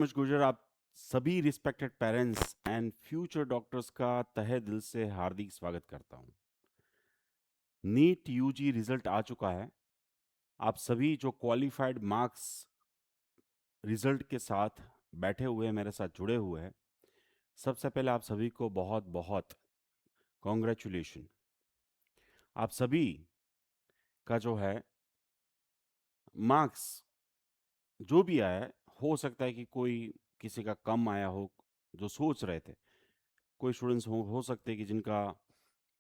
मुझ गुजर आप सभी respected parents and future doctors का तहे दिल से हार्दिक स्वागत करता हूं। नीट यूजी रिजल्ट आ चुका है। आप सभी जो क्वालिफाइड मार्क्स रिजल्ट के साथ बैठे हुए हैं, मेरे साथ जुड़े हुए हैं, सबसे पहले आप सभी को बहुत बहुत कॉन्ग्रेचुलेशन। आप सभी का जो है मार्क्स जो भी आया है, हो सकता है कि कोई किसी का कम आया हो जो सोच रहे थे। कोई स्टूडेंट्स हो सकते हैं कि जिनका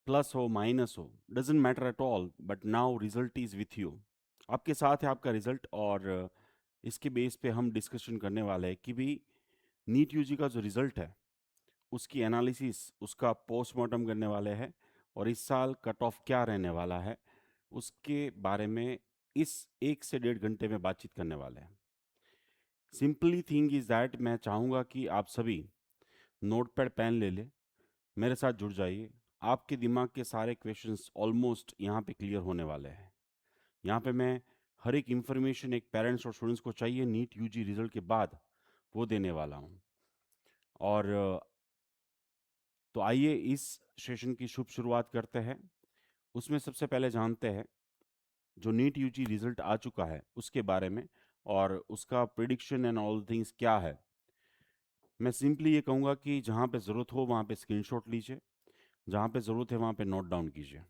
प्लस हो माइनस हो, doesn't matter at all, but now result is with you. आपके साथ है आपका रिजल्ट, और इसके बेस पे हम डिस्कशन करने वाले हैं कि भी नीट यूजी का जो रिजल्ट है उसकी एनालिसिस, उसका पोस्टमार्टम करने वाले हैं, और इस साल कट ऑफ क्या रहने वाला है उसके बारे में इस 1 से 1.5 घंटे में बातचीत करने वाले हैं। सिंपली थिंग इज दैट मैं चाहूँगा कि आप सभी नोट पैड पेन ले लें, मेरे साथ जुड़ जाइए। आपके दिमाग के सारे क्वेश्चंस ऑलमोस्ट यहाँ पे क्लियर होने वाले हैं। यहाँ पे मैं हर एक इन्फॉर्मेशन एक पेरेंट्स और स्टूडेंट्स को चाहिए नीट यूजी रिजल्ट के बाद वो देने वाला हूँ। और तो आइए इस सेशन की शुभ शुरुआत करते हैं। उसमें सबसे पहले जानते हैं जो नीट यूजी रिजल्ट आ चुका है उसके बारे में, और उसका प्रिडिक्शन एंड ऑल थिंग्स क्या है। मैं सिंपली ये कहूँगा कि जहाँ पे ज़रूरत हो वहाँ पे स्क्रीनशॉट लीजिए, जहाँ पे ज़रूरत है वहाँ पे नोट डाउन कीजिए।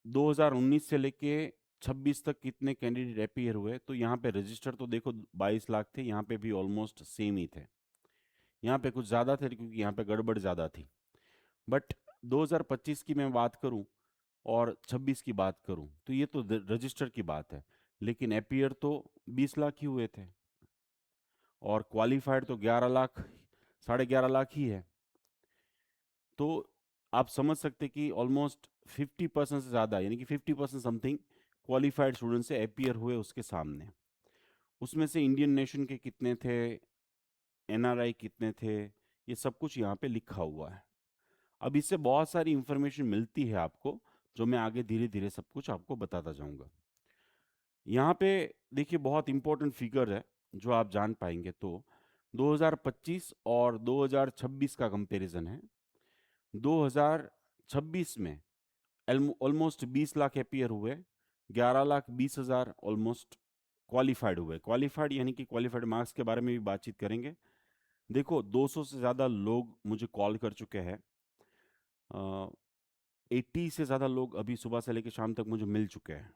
2019 से लेके 26 तक कितने कैंडिडेट अपीयर हुए, तो यहाँ पे रजिस्टर तो देखो 22 लाख थे, यहाँ पे भी ऑलमोस्ट सेम ही थे। यहाँ पे कुछ ज़्यादा थे क्योंकि यहाँ पे गड़बड़ ज़्यादा थी। बट 2025 की मैं बात करूँ और 26 की बात करूँ तो ये तो रजिस्टर की बात है, लेकिन अपीयर तो 20 लाख ही हुए थे, और क्वालिफाइड तो 11 लाख, 11.5 लाख ही है। तो आप समझ सकते कि ऑलमोस्ट 50% से ज़्यादा, यानी कि 50% समथिंग क्वालिफाइड स्टूडेंट से अपीयर हुए उसके सामने। उसमें से इंडियन नेशन के कितने थे, एनआरआई कितने थे, ये सब कुछ यहाँ पे लिखा हुआ है। अब इससे बहुत सारी इंफॉर्मेशन मिलती है आपको, जो मैं आगे धीरे धीरे सब कुछ आपको बताता जाऊंगा। यहाँ पे देखिए बहुत इंपॉर्टेंट फिगर है जो आप जान पाएंगे। तो 2025 और 2026 का कंपैरिजन है। 2026 में ऑलमोस्ट 20 लाख अपीयर हुए, 11,20,000 ऑलमोस्ट क्वालिफाइड हुए। क्वालिफाइड यानी कि क्वालिफाइड मार्क्स के बारे में भी बातचीत करेंगे। देखो 200 से ज़्यादा लोग मुझे कॉल कर चुके हैं, 80 से ज़्यादा लोग अभी सुबह से लेकर शाम तक मुझे मिल चुके हैं।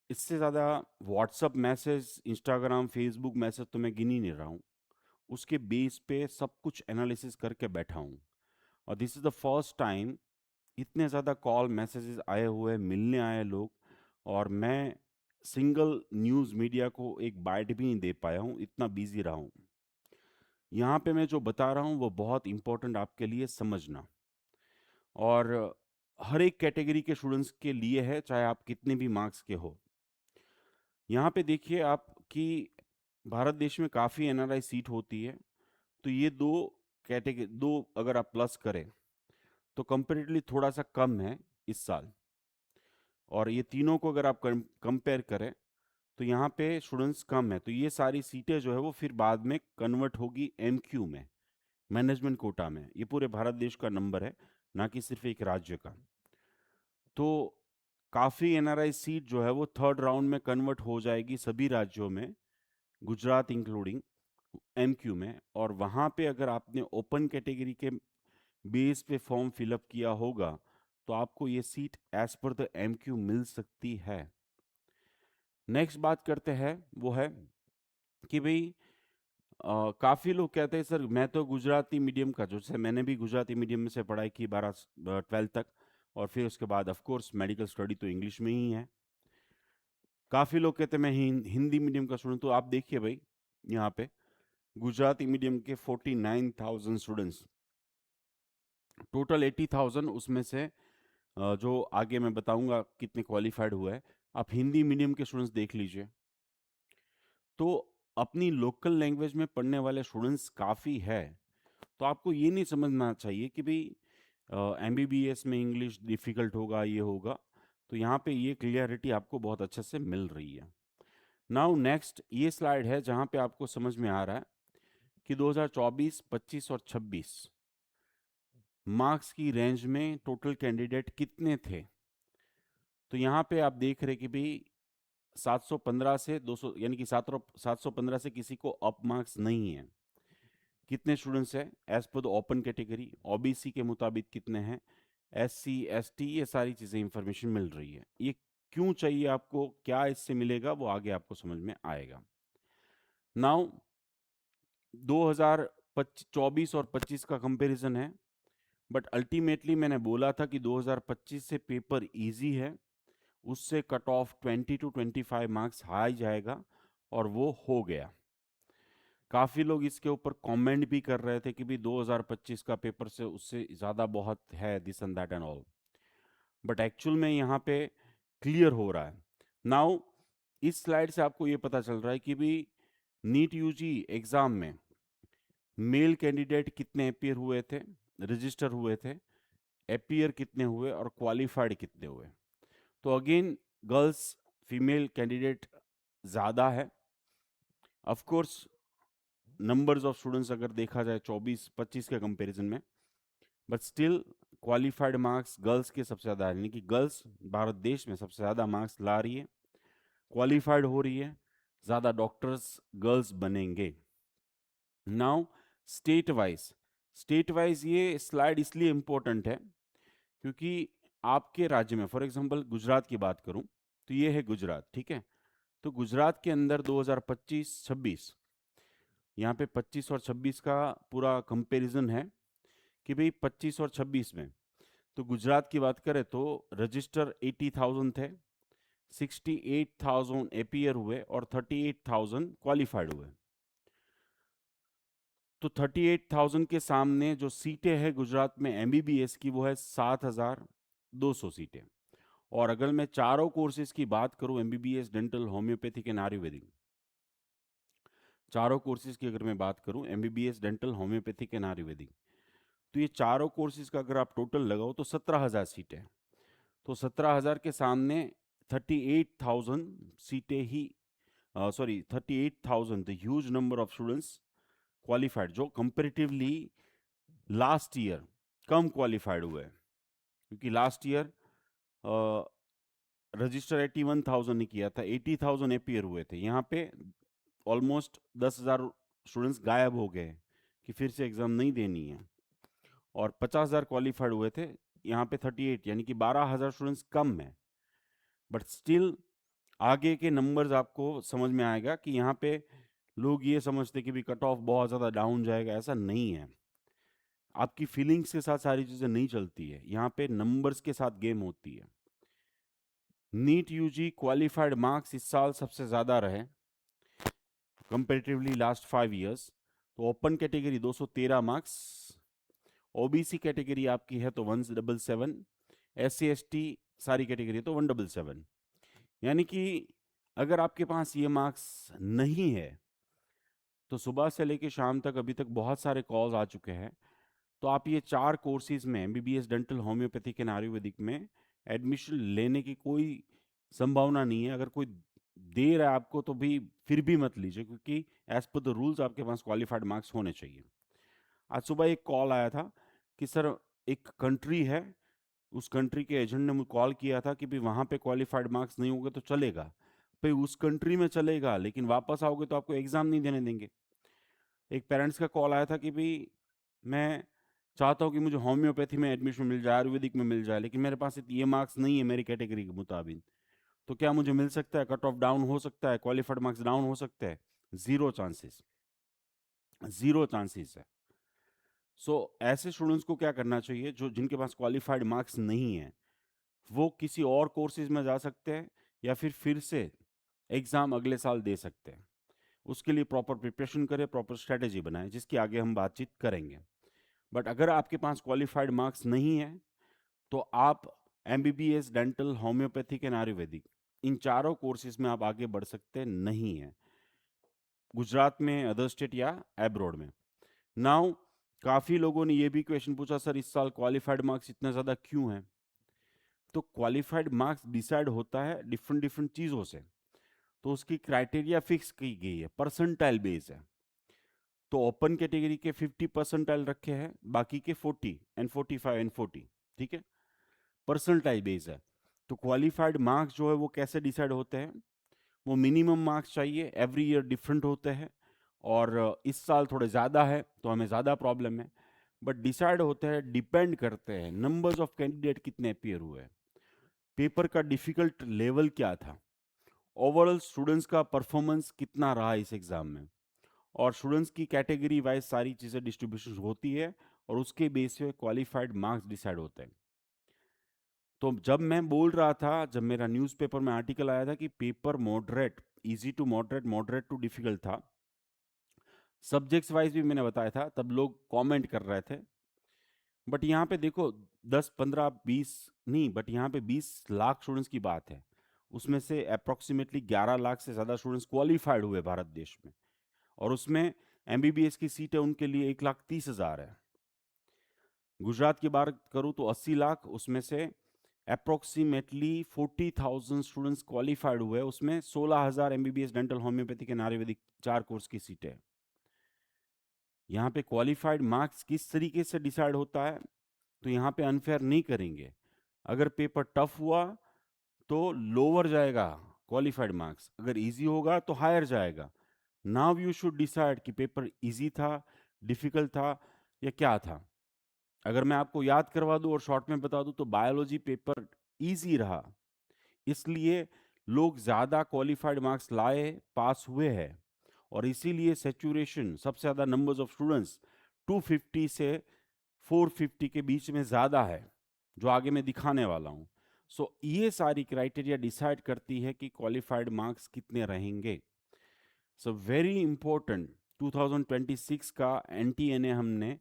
इससे ज़्यादा WhatsApp message, Instagram, Facebook message तो मैं गिन ही नहीं रहा हूँ। उसके बेस पे सब कुछ एनालिसिस करके बैठा हूँ, और this is the first time इतने ज़्यादा कॉल मैसेजेस आए हुए, मिलने आए लोग, और मैं सिंगल न्यूज़ मीडिया को एक बाइट भी नहीं दे पाया हूँ, इतना बिजी रहा हूँ। यहाँ पे मैं जो बता रहा हूँ वो बहुत इंपॉर्टेंट आपके लिए समझना, और हर एक कैटेगरी के स्टूडेंट्स के लिए है, चाहे आप कितने भी मार्क्स के हो। यहाँ पे देखिए आप कि भारत देश में काफ़ी एनआरआई सीट होती है, तो ये दो कैटेगरी, दो अगर आप प्लस करें तो कंपेरेटिवली थोड़ा सा कम है इस साल, और ये तीनों को अगर आप कंपेयर करें तो यहाँ पे स्टूडेंट्स कम है। तो ये सारी सीटें जो है वो फिर बाद में कन्वर्ट होगी एमक्यू में, मैनेजमेंट कोटा में। ये पूरे भारत देश का नंबर है, ना कि सिर्फ एक राज्य का। तो काफ़ी एनआरआई सीट जो है वो थर्ड राउंड में कन्वर्ट हो जाएगी सभी राज्यों में, गुजरात इंक्लूडिंग, एमक्यू में। और वहाँ पे अगर आपने ओपन कैटेगरी के बेस पे फॉर्म फिलअप किया होगा तो आपको ये seat as per the MQ मिल सकती है। नेक्स्ट बात करते हैं वो है कि भाई काफ़ी लोग कहते हैं सर मैं तो गुजराती मीडियम का, जो जैसे मैंने भी गुजराती मीडियम में से पढ़ाई की 12 12 तक, और फिर उसके बाद ऑफ कोर्स मेडिकल स्टडी तो इंग्लिश में ही है। काफ़ी लोग कहते हैं मैं हिंदी मीडियम का स्टूडेंट। तो आप देखिए भाई, यहाँ पे गुजराती मीडियम के 49,000 स्टूडेंट्स, टोटल 80,000, उसमें से जो आगे मैं बताऊंगा कितने क्वालिफाइड हुआ है। आप हिंदी मीडियम के स्टूडेंट्स देख लीजिए, तो अपनी लोकल लैंग्वेज में पढ़ने वाले स्टूडेंट्स काफ़ी है। तो आपको ये नहीं समझना चाहिए कि भाई एमबीबीएस में इंग्लिश डिफ़िकल्ट होगा, ये होगा। तो यहाँ पे ये क्लियरिटी आपको बहुत अच्छे से मिल रही है। नाउ नेक्स्ट ये स्लाइड है जहां पे आपको समझ में आ रहा है कि 2024, 25 और 26 मार्क्स की रेंज में टोटल कैंडिडेट कितने थे। तो यहाँ पे आप देख रहे कि भाई 715 से 200, यानी कि 715 से किसी को अप मार्क्स नहीं है। कितने स्टूडेंट्स हैं as per the open category, OBC के मुताबिक कितने हैं, एससी एसटी, ये सारी चीज़ें इंफॉर्मेशन मिल रही है। ये क्यों चाहिए आपको, क्या इससे मिलेगा, वो आगे आपको समझ में आएगा। नाउ 2024 और 25 का कंपैरिजन है, बट अल्टीमेटली मैंने बोला था कि 2025 से पेपर इजी है, उससे cut off 20 to 25 marks high जाएगा, और वो हो गया। काफ़ी लोग इसके ऊपर कमेंट भी कर रहे थे कि भी 2025 का पेपर से उससे ज़्यादा बहुत है, this and that and all, but actual में यहाँ पे क्लियर हो रहा है। नाउ इस स्लाइड से आपको ये पता चल रहा है कि भी नीट यूजी एग्ज़ाम में मेल कैंडिडेट कितने अपीयर हुए थे, रजिस्टर हुए थे, अपीयर कितने हुए और क्वालिफाइड कितने हुए। तो अगेन गर्ल्स फीमेल कैंडिडेट ज़्यादा है। Of course numbers of students अगर देखा जाए 24-25 के कंपैरिजन में, but still qualified marks girls के सबसे ज़्यादा है, यानी कि गर्ल्स भारत देश में सबसे ज़्यादा मार्क्स ला रही है, क्वालिफाइड हो रही है, ज़्यादा डॉक्टर्स गर्ल्स बनेंगे। नाउ स्टेट वाइज ये स्लाइड इसलिए इम्पोर्टेंट है क्योंकि आपके राज्य में, फॉर एग्जांपल गुजरात की बात करूं तो ये है गुजरात, ठीक है। तो गुजरात के अंदर 2025-26, यहाँ पे 25 और 26 का पूरा कंपैरिजन है कि भाई 25 और 26 में तो गुजरात की बात करें तो रजिस्टर 80,000 थे, 68,000 एपीयर हुए और 38,000 क्वालिफाइड हुए। तो 38,000 के सामने जो सीटें हैं गुजरात में एमबीबीएस की, वो है 7,200 सीटें। और अगर मैं चारों कोर्सेज की बात करूं, MBBS, dental, homeopathic and Ayurvedic, चारों कोर्सेज की अगर मैं बात करूं, MBBS, dental, homeopathic and Ayurvedic, तो ये चारों कोर्सेज का अगर आप टोटल लगाओ तो 17,000 सीटें हैं। तो 17,000 के सामने 38,000 सीटें ही, sorry 38,000, the huge number of students qualified, जो कंपेरेटिवली लास्ट ईयर कम क्वालिफाइड हुए हैं। क्योंकि लास्ट ईयर रजिस्टर 81,000 ने किया था, 80,000 अपीयर हुए थे। यहाँ पे ऑलमोस्ट 10,000 स्टूडेंट्स गायब हो गए कि फिर से एग्ज़ाम नहीं देनी है, और 50,000 क्वालिफाइड हुए थे, यहाँ पे 38, यानी कि 12,000 स्टूडेंट्स कम है। बट स्टिल आगे के नंबर्स आपको समझ में आएगा कि यहाँ पे लोग ये समझते कि भी कट ऑफ बहुत ज़्यादा डाउन जाएगा, ऐसा नहीं है। आपकी फीलिंग्स के साथ सारी चीज़ें नहीं चलती है, यहाँ पे नंबर्स के साथ गेम होती है। नीट यूजी क्वालिफाइड मार्क्स इस साल सबसे ज़्यादा रहे कंपेरेटिवली लास्ट 5 इयर्स। तो open category 213 marks, OBC category आपकी है तो 177, एससी एसटी सारी कैटेगरी है तो 177। यानी कि अगर आपके पास ये मार्क्स नहीं है तो सुबह से लेकर शाम तक अभी तक बहुत सारे कॉल्स आ चुके हैं, तो आप ये 4 कोर्सेज में, MBBS, dental, homeopathic and Ayurvedic में एडमिशन लेने की कोई संभावना नहीं है। अगर कोई दे रहा है आपको तो भी फिर भी मत लीजिए, क्योंकि एज पर द रूल्स आपके पास क्वालिफाइड मार्क्स होने चाहिए। आज सुबह एक कॉल आया था कि सर एक कंट्री है, उस कंट्री के एजेंट ने मुझे कॉल किया था कि भाई वहाँ पे क्वालिफाइड मार्क्स नहीं होंगे तो चलेगा। भाई उस कंट्री में चलेगा, लेकिन वापस आओगे तो आपको एग्ज़ाम नहीं देने देंगे। एक पेरेंट्स का कॉल आया था कि भाई मैं चाहता हूँ कि मुझे होम्योपैथी में एडमिशन मिल जाए, आयुर्वेदिक में मिल जाए, लेकिन मेरे पास ये मार्क्स नहीं है मेरी कैटेगरी के मुताबिक, तो क्या मुझे मिल सकता है? कट ऑफ डाउन हो सकता है, क्वालिफाइड मार्क्स डाउन हो सकते हैं? ज़ीरो चांसेस, ज़ीरो चांसेस है। सो ऐसे स्टूडेंट्स को क्या करना चाहिए, जो जिनके पास क्वालिफाइड मार्क्स नहीं है, वो किसी और कोर्सेज में जा सकते हैं या फिर से एग्ज़ाम अगले साल दे सकते हैं। उसके लिए प्रॉपर प्रिपरेशन करें, प्रॉपर स्ट्रेटेजी बनाएं, जिसकी आगे हम बातचीत करेंगे। बट अगर आपके पास क्वालिफाइड मार्क्स नहीं है तो आप MBBS, dental, homeopathic and ayurvedic, इन चारों कोर्सेज में आप आगे बढ़ सकते नहीं हैं, गुजरात में, अदर स्टेट या एब्रॉड में। नाउ काफ़ी लोगों ने ये भी क्वेश्चन पूछा, सर इस साल क्वालिफाइड मार्क्स इतना ज़्यादा क्यों हैं? तो क्वालिफाइड मार्क्स डिसाइड होता है डिफरेंट डिफरेंट चीज़ों से। तो उसकी क्राइटेरिया फिक्स की गई है, परसेंटाइल बेस है। तो ओपन कैटेगरी के 50 परसेंटाइल रखे हैं, बाकी के 40 एंड 45 एंड 40, ठीक है, परसेंटाइल बेस है। तो क्वालिफाइड मार्क्स जो है वो कैसे डिसाइड होते हैं, वो मिनिमम मार्क्स चाहिए, एवरी ईयर डिफरेंट होते हैं, और इस साल थोड़े ज़्यादा है तो हमें ज़्यादा प्रॉब्लम है, बट डिसाइड होते हैं, डिपेंड करते हैं नंबर्स ऑफ कैंडिडेट कितने अपियर हुए, पेपर का डिफिकल्ट लेवल क्या था, ओवरऑल स्टूडेंट्स का परफॉर्मेंस कितना रहा इस एग्जाम में, और स्टूडेंट्स की कैटेगरी वाइज सारी चीज़ें डिस्ट्रीब्यूशन होती है, और उसके बेस पे क्वालिफाइड मार्क्स डिसाइड होते हैं। तो जब मैं बोल रहा था, जब मेरा न्यूज़पेपर में आर्टिकल आया था कि paper moderate, easy to moderate, moderate to difficult था, सब्जेक्ट्स वाइज भी मैंने बताया था, तब लोग कमेंट कर रहे थे। बट यहाँ पे देखो, 10 15 20 नहीं, बट यहाँ पे 20 लाख स्टूडेंट्स की बात है, उसमें से अप्रोक्सीमेटली 11 लाख से ज़्यादा स्टूडेंट्स क्वालिफाइड हुए भारत देश में, और उसमें एमबीबीएस की सीटें उनके लिए 1,30,000 है। गुजरात की बात करूँ तो 80 लाख, उसमें से अप्रोक्सीमेटली 40,000 स्टूडेंट्स क्वालिफाइड हुए, उसमें 16,000 MBBS dental homeopathic and Ayurvedic 4 course की सीटें हैं। यहाँ पे क्वालिफाइड मार्क्स किस तरीके से डिसाइड होता है, तो यहाँ पे अनफेयर नहीं करेंगे। अगर पेपर टफ हुआ तो लोअर जाएगा क्वालिफाइड मार्क्स, अगर इजी होगा तो हायर जाएगा। नाउ यू शुड डिसाइड कि पेपर इजी था, डिफिकल्ट था, या क्या था। अगर मैं आपको याद करवा दूं और शॉर्ट में बता दूं, तो बायोलॉजी पेपर इजी रहा, इसलिए लोग ज़्यादा क्वालिफाइड मार्क्स लाए, पास हुए हैं, और इसीलिए सेचुरेशन सबसे ज़्यादा नंबर्स ऑफ स्टूडेंट्स 250 से 450 के बीच में ज़्यादा है, जो आगे मैं दिखाने वाला हूँ। सो ये सारी क्राइटेरिया डिसाइड करती है कि क्वालिफाइड मार्क्स कितने रहेंगे। सो वेरी इंपॉर्टेंट, 2026 का एनटीए ने हमने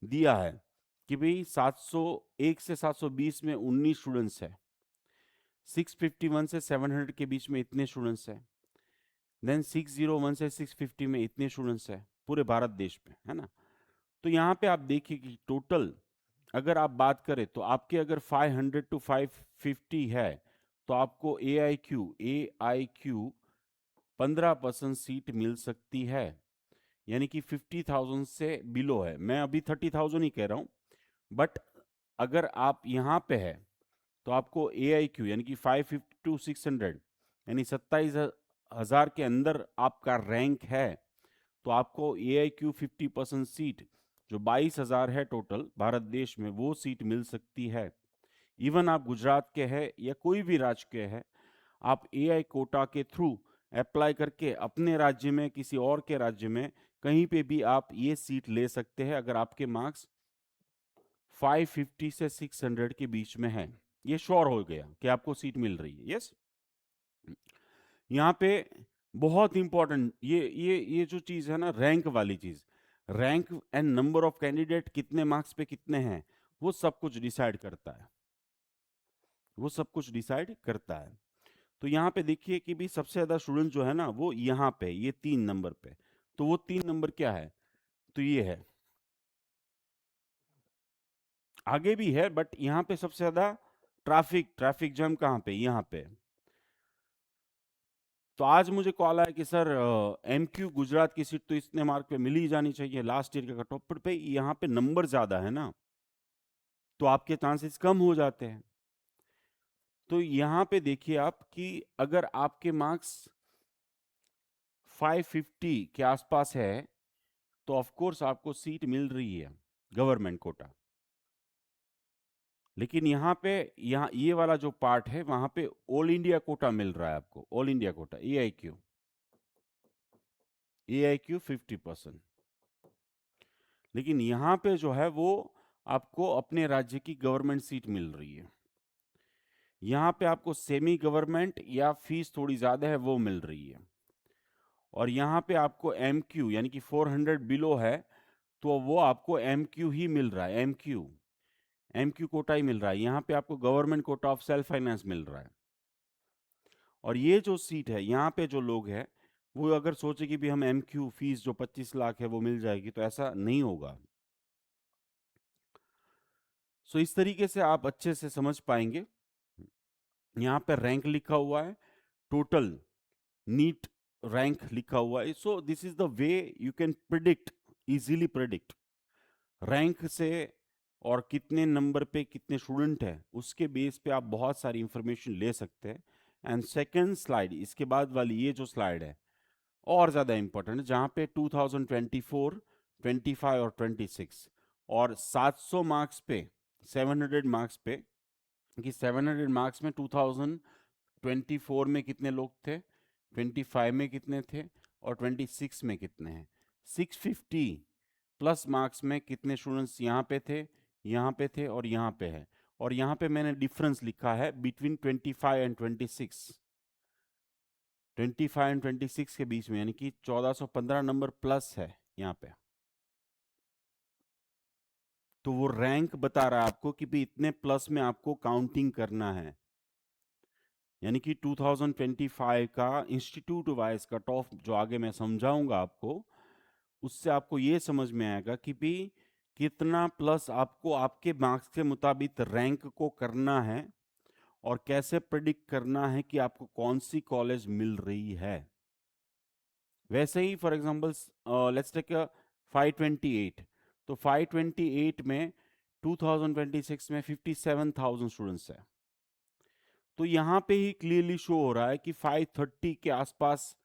दिया है कि भाई 701 से 720 में 19 स्टूडेंट्स है, 651 से 700 के बीच में इतने स्टूडेंट्स हैं, देन 601 से 650 में इतने स्टूडेंट्स हैं पूरे भारत देश में, है ना। तो यहाँ पे आप देखिए कि टोटल अगर आप बात करें तो आपके अगर 500 टू 550 है, तो आपको ए आई क्यू 15% सीट मिल सकती है, यानी कि 50,000 से बिलो है। मैं अभी 30,000 ही कह रहा हूँ, बट अगर आप यहाँ पे है तो आपको ए आई क्यू यानी कि 550 to 600, यानी 27,000 के अंदर आपका रैंक है, तो आपको ए आई क्यू 50% सीट, जो 22,000 है टोटल भारत देश में, वो सीट मिल सकती है। इवन आप गुजरात के हैं या कोई भी राज्य के हैं, आप ए आई कोटा के थ्रू अप्लाई करके अपने राज्य में, किसी और के राज्य में, कहीं पे भी आप ये सीट ले सकते हैं, अगर आपके मार्क्स 550 से 600 के बीच में है। ये श्योर हो गया कि आपको सीट मिल रही है, यस। यहाँ पे बहुत इंपॉर्टेंट ये जो चीज है ना, रैंक वाली चीज, rank and number of candidate कितने मार्क्स पे कितने हैं, वो सब कुछ डिसाइड करता है, वो सब कुछ डिसाइड करता है। तो यहाँ पे देखिए कि भी सबसे ज्यादा स्टूडेंट जो है ना, वो यहाँ पे ये 3 नंबर पे, तो वो 3 नंबर क्या है, तो ये है, आगे भी है, बट यहाँ पे सबसे ज्यादा ट्रैफिक ट्रैफिक जाम कहाँ पे, यहाँ पे। तो आज मुझे कॉल आया कि सर एमक्यू गुजरात की सीट तो इतने मार्क पे मिल ही जानी चाहिए, लास्ट ईयर के कट ऑफ पे यहाँ पे नंबर ज्यादा है ना, तो आपके चांसेस कम हो जाते हैं। तो यहाँ पे देखिए आप कि अगर आपके मार्क्स 550 के आसपास है, तो ऑफ कोर्स आपको सीट मिल रही है, गवर्नमेंट कोटा। लेकिन यहाँ ये वाला जो पार्ट है, वहां पे ऑल इंडिया कोटा मिल रहा है आपको, all India quota A I Q 50%। लेकिन यहाँ पे जो है वो आपको अपने राज्य की गवर्नमेंट सीट मिल रही है। यहाँ पे आपको सेमी गवर्नमेंट या फीस थोड़ी ज्यादा है वो मिल रही है, और यहाँ पे आपको एम क्यू यानी कि 400 बिलो है, तो वो आपको एम क्यू ही मिल रहा है, एम क्यू कोटा ही मिल रहा है। यहाँ पे आपको government quota of self finance मिल रहा है। और ये जो सीट है, यहाँ पे जो लोग हैं, वो अगर सोचे कि भी हम एम क्यू फीस जो 25 लाख है वो मिल जाएगी, तो ऐसा नहीं होगा। सो इस तरीके से आप अच्छे से समझ पाएंगे। यहाँ पे रैंक लिखा हुआ है, टोटल नीट रैंक लिखा हुआ है। So this is the way you can predict, easily predict rank से, और कितने नंबर पे कितने स्टूडेंट हैं उसके बेस पे आप बहुत सारी इंफॉर्मेशन ले सकते हैं। एंड सेकंड स्लाइड, इसके बाद वाली ये जो स्लाइड है और ज़्यादा इंपॉर्टेंट है, जहाँ पे 2024, 25 और 26 और 700 मार्क्स पे, 700 मार्क्स पे, कि 700 मार्क्स में 2024 में कितने लोग थे, 25 में कितने थे, और 26 में कितने हैं। 650 प्लस मार्क्स में कितने स्टूडेंट्स यहाँ पे थे, यहाँ पे थे और यहाँ पे है। और यहाँ पे मैंने डिफरेंस लिखा है बिटवीन 25 एंड 26, 25 एंड 26 के बीच में, यानी कि 1415 नंबर प्लस है यहाँ पे। तो वो रैंक बता रहा है आपको कि भी इतने प्लस में आपको काउंटिंग करना है। यानी कि 2025 का इंस्टीट्यूट वाइज कट ऑफ जो आगे मैं समझाऊंगा आपको, उससे आपको ये समझ में आएगा कि भी कितना प्लस आपको आपके मार्क्स के मुताबिक रैंक को करना है और कैसे प्रिडिक्ट करना है कि आपको कौन सी कॉलेज मिल रही है। वैसे ही फॉर एग्जांपल लेट्स टेक 528, तो 528 में 2026 में 57,000 स्टूडेंट्स है। तो यहाँ पे ही क्लियरली शो हो रहा है कि 530 के आसपास,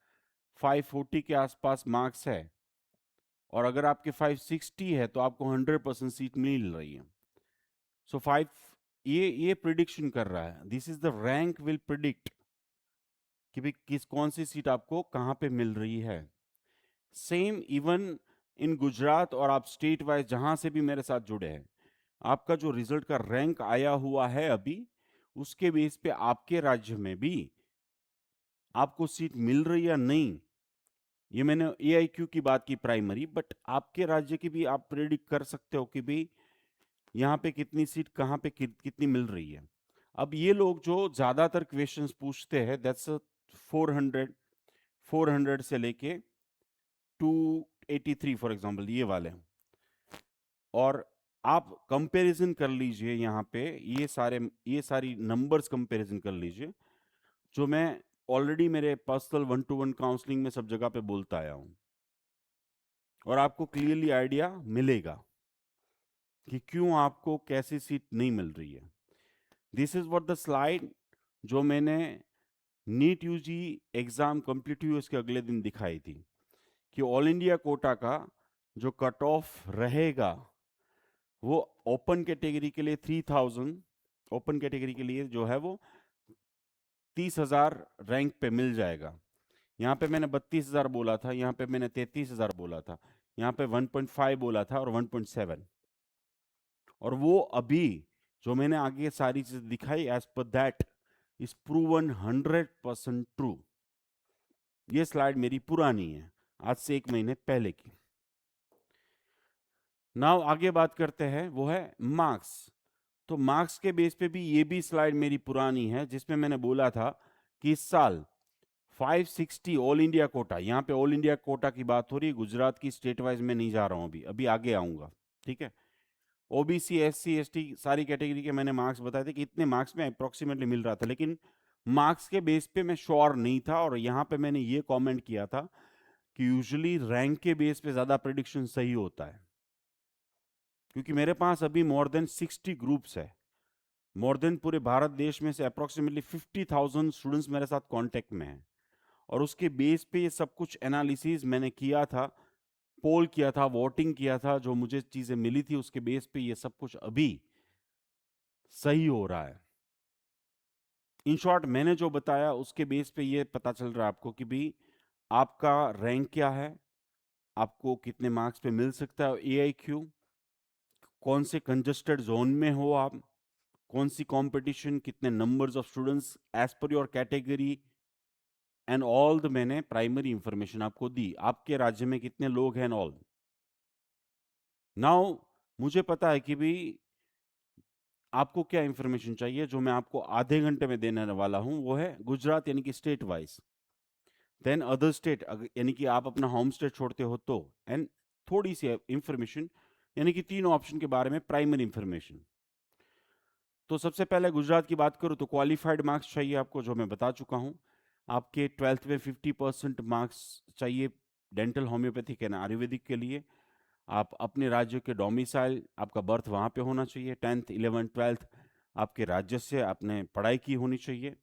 540 के आसपास मार्क्स है, और अगर आपके 560 है तो आपको 100% सीट मिल रही है। सो 5, ये प्रिडिक्शन कर रहा है, this is the rank will predict कि भाई किस कौन सी सीट आपको कहाँ पे मिल रही है। सेम इवन इन गुजरात, और आप स्टेट वाइज जहां से भी मेरे साथ जुड़े हैं, आपका जो रिजल्ट का रैंक आया हुआ है अभी, उसके बेस पे आपके राज्य में भी आपको सीट मिल रही या नहीं, ये मैंने AIQ की बात की प्राइमरी, बट आपके राज्य की भी आप प्रेडिक्ट कर सकते हो कि भाई यहाँ पे कितनी सीट कहाँ पे कितनी मिल रही है। अब ये लोग जो ज्यादातर क्वेश्चंस पूछते हैं, दैट्स 400, 400 से लेके 283 फॉर एग्जांपल, ये वाले। और आप कंपैरिजन कर लीजिए यहाँ पे, ये सारी नंबर्स कंपैरिजन कर लीजिए, जो मैं ऑलरेडी मेरे पर्सनल 1-to-1 काउंसलिंग में सब जगह पे बोलता आया हूँ, और आपको क्लियरली आइडिया मिलेगा कि क्यों आपको कैसी सीट नहीं मिल रही है। This is what the slide जो मैंने नीट यूजी एग्जाम कंप्लीट हुई उसके अगले दिन दिखाई थी, कि ऑल इंडिया कोटा का जो कट ऑफ रहेगा वो ओपन कैटेगरी के लिए 3000, ओपन कैटेगरी के लिए जो है वो 30,000 रैंक पे मिल जाएगा। यहाँ पे मैंने 32,000 बोला था, यहाँ पे मैंने 33,000 बोला था, यहाँ पे 1.5 बोला था और 1.7, और वो अभी जो मैंने आगे सारी चीज दिखाई as per that is proven 100% true. ये स्लाइड मेरी पुरानी है, आज से 1 महीने पहले की। नाउ आगे बात करते हैं, वो है मार्क्स। तो मार्क्स के बेस पे भी ये भी स्लाइड मेरी पुरानी है, जिसमें मैंने बोला था कि इस साल 560 ऑल इंडिया कोटा, यहाँ पे ऑल इंडिया कोटा की बात हो रही है, गुजरात की स्टेट वाइज में नहीं जा रहा हूं, अभी अभी आगे आऊंगा, ठीक है। OBC SC ST सारी कैटेगरी के मैंने मार्क्स बताए थे कि इतने मार्क्स में अप्रोक्सीमेटली मिल रहा था, लेकिन मार्क्स के बेस पे मैं श्योर नहीं था, और यहाँ पे मैंने ये कमेंट किया था कि यूजुअली रैंक के बेस पे ज्यादा प्रिडिक्शन सही होता है, क्योंकि मेरे पास अभी मोर देन 60 ग्रुप्स है, मोर देन पूरे भारत देश में से अप्रोक्सीमेटली 50,000 स्टूडेंट्स मेरे साथ कांटेक्ट में हैं, और उसके बेस पे ये सब कुछ एनालिसिस मैंने किया था, पोल किया था, वोटिंग किया था, जो मुझे चीजें मिली थी उसके बेस पे ये सब कुछ अभी सही हो रहा है। इन शॉर्ट मैंने जो बताया उसके बेस पे ये पता चल रहा है आपको कि भी आपका रैंक क्या है, आपको कितने मार्क्स पे मिल सकता है AIQ, कौन से कंजस्टेड जोन में हो आप, कौन सी कंपटीशन, कितने numbers of students as per your category, and all the मैंने प्राइमरी इंफॉर्मेशन आपको दी, आपके राज्य में कितने लोग हैं, ऑल। नाउ मुझे पता है कि भी आपको क्या इंफॉर्मेशन चाहिए, जो मैं आपको आधे घंटे में देने वाला हूं, वो है गुजरात यानी कि state wise, then other state यानी कि आप अपना होम स्टेट छोड़ते हो तो, एंड थोड़ी सी इंफॉर्मेशन यानी कि 3 ऑप्शन के बारे में प्राइमरी इंफॉर्मेशन। तो सबसे पहले गुजरात की बात करूं तो क्वालिफाइड मार्क्स चाहिए आपको, जो मैं बता चुका हूं। आपके 12th में 50% मार्क्स चाहिए डेंटल, होम्योपैथिक एंड आयुर्वेदिक के लिए। आप अपने राज्य के डोमिसाइल, आपका बर्थ वहाँ पे होना चाहिए। 10th 11th 12th आपके राज्य से आपने पढ़ाई की होनी चाहिए।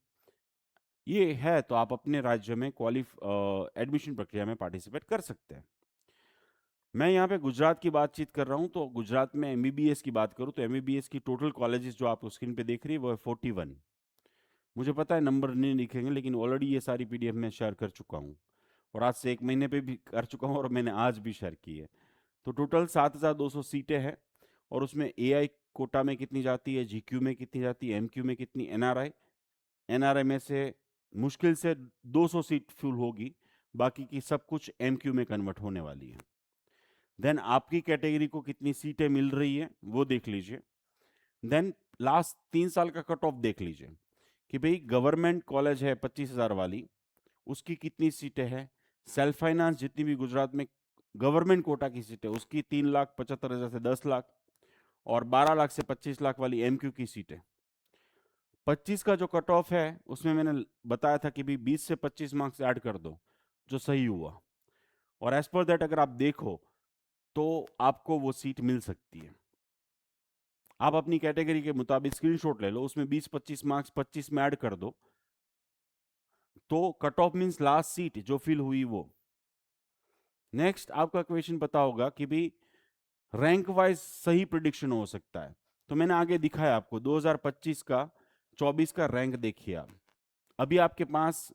ये है तो आप अपने राज्य में एडमिशन प्रक्रिया में पार्टिसिपेट कर सकते हैं। मैं यहाँ पे गुजरात की बातचीत कर रहा हूँ, तो गुजरात में एमबीबीएस की बात करूँ तो एमबीबीएस की टोटल कॉलेजेस जो आप स्क्रीन पे देख रही है वो है 41। मुझे पता है नंबर नहीं लिखेंगे, लेकिन ऑलरेडी ये सारी पीडीएफ में शेयर कर चुका हूँ, और आज से 1 महीने पे भी कर चुका हूँ, और मैंने आज भी शेयर की है। तो टोटल 7200 सीटें हैं, और उसमें एआई कोटा में कितनी जाती है, जीक्यू में कितनी जाती है, एमक्यू में कितनी, एनआरआई में से मुश्किल से 200 सीट फुल होगी, बाकी की सब कुछ एमक्यू में कन्वर्ट होने वाली है। देन आपकी कैटेगरी को कितनी सीटें मिल रही है वो देख लीजिए। देन लास्ट 3 साल का कट ऑफ देख लीजिए कि भाई गवर्नमेंट कॉलेज है 25,000 वाली, उसकी कितनी सीटें हैं। सेल्फ फाइनेंस जितनी भी गुजरात में गवर्नमेंट कोटा की सीटें, उसकी 3,75,000 से 10 लाख, और 12 लाख से 25 लाख वाली एमक्यू की सीटें। 25 का जो कट ऑफ है उसमें मैंने बताया था कि भी 20 से 25 मार्क्स ऐड कर दो, जो सही हुआ। और एज पर दैट अगर आप देखो तो आपको वो सीट मिल सकती है। आप अपनी कैटेगरी के मुताबिक स्क्रीनशॉट ले लो, उसमें 20-25 मार्क्स 25 में ऐड कर दो, तो cut off means last seat जो फिल हुई वो। नेक्स्ट आपका क्वेश्चन पता होगा कि भी रैंक वाइज सही प्रिडिक्शन हो सकता है, तो मैंने आगे दिखाया आपको 2025 का 24 का रैंक देखिए आप। अभी आपके पास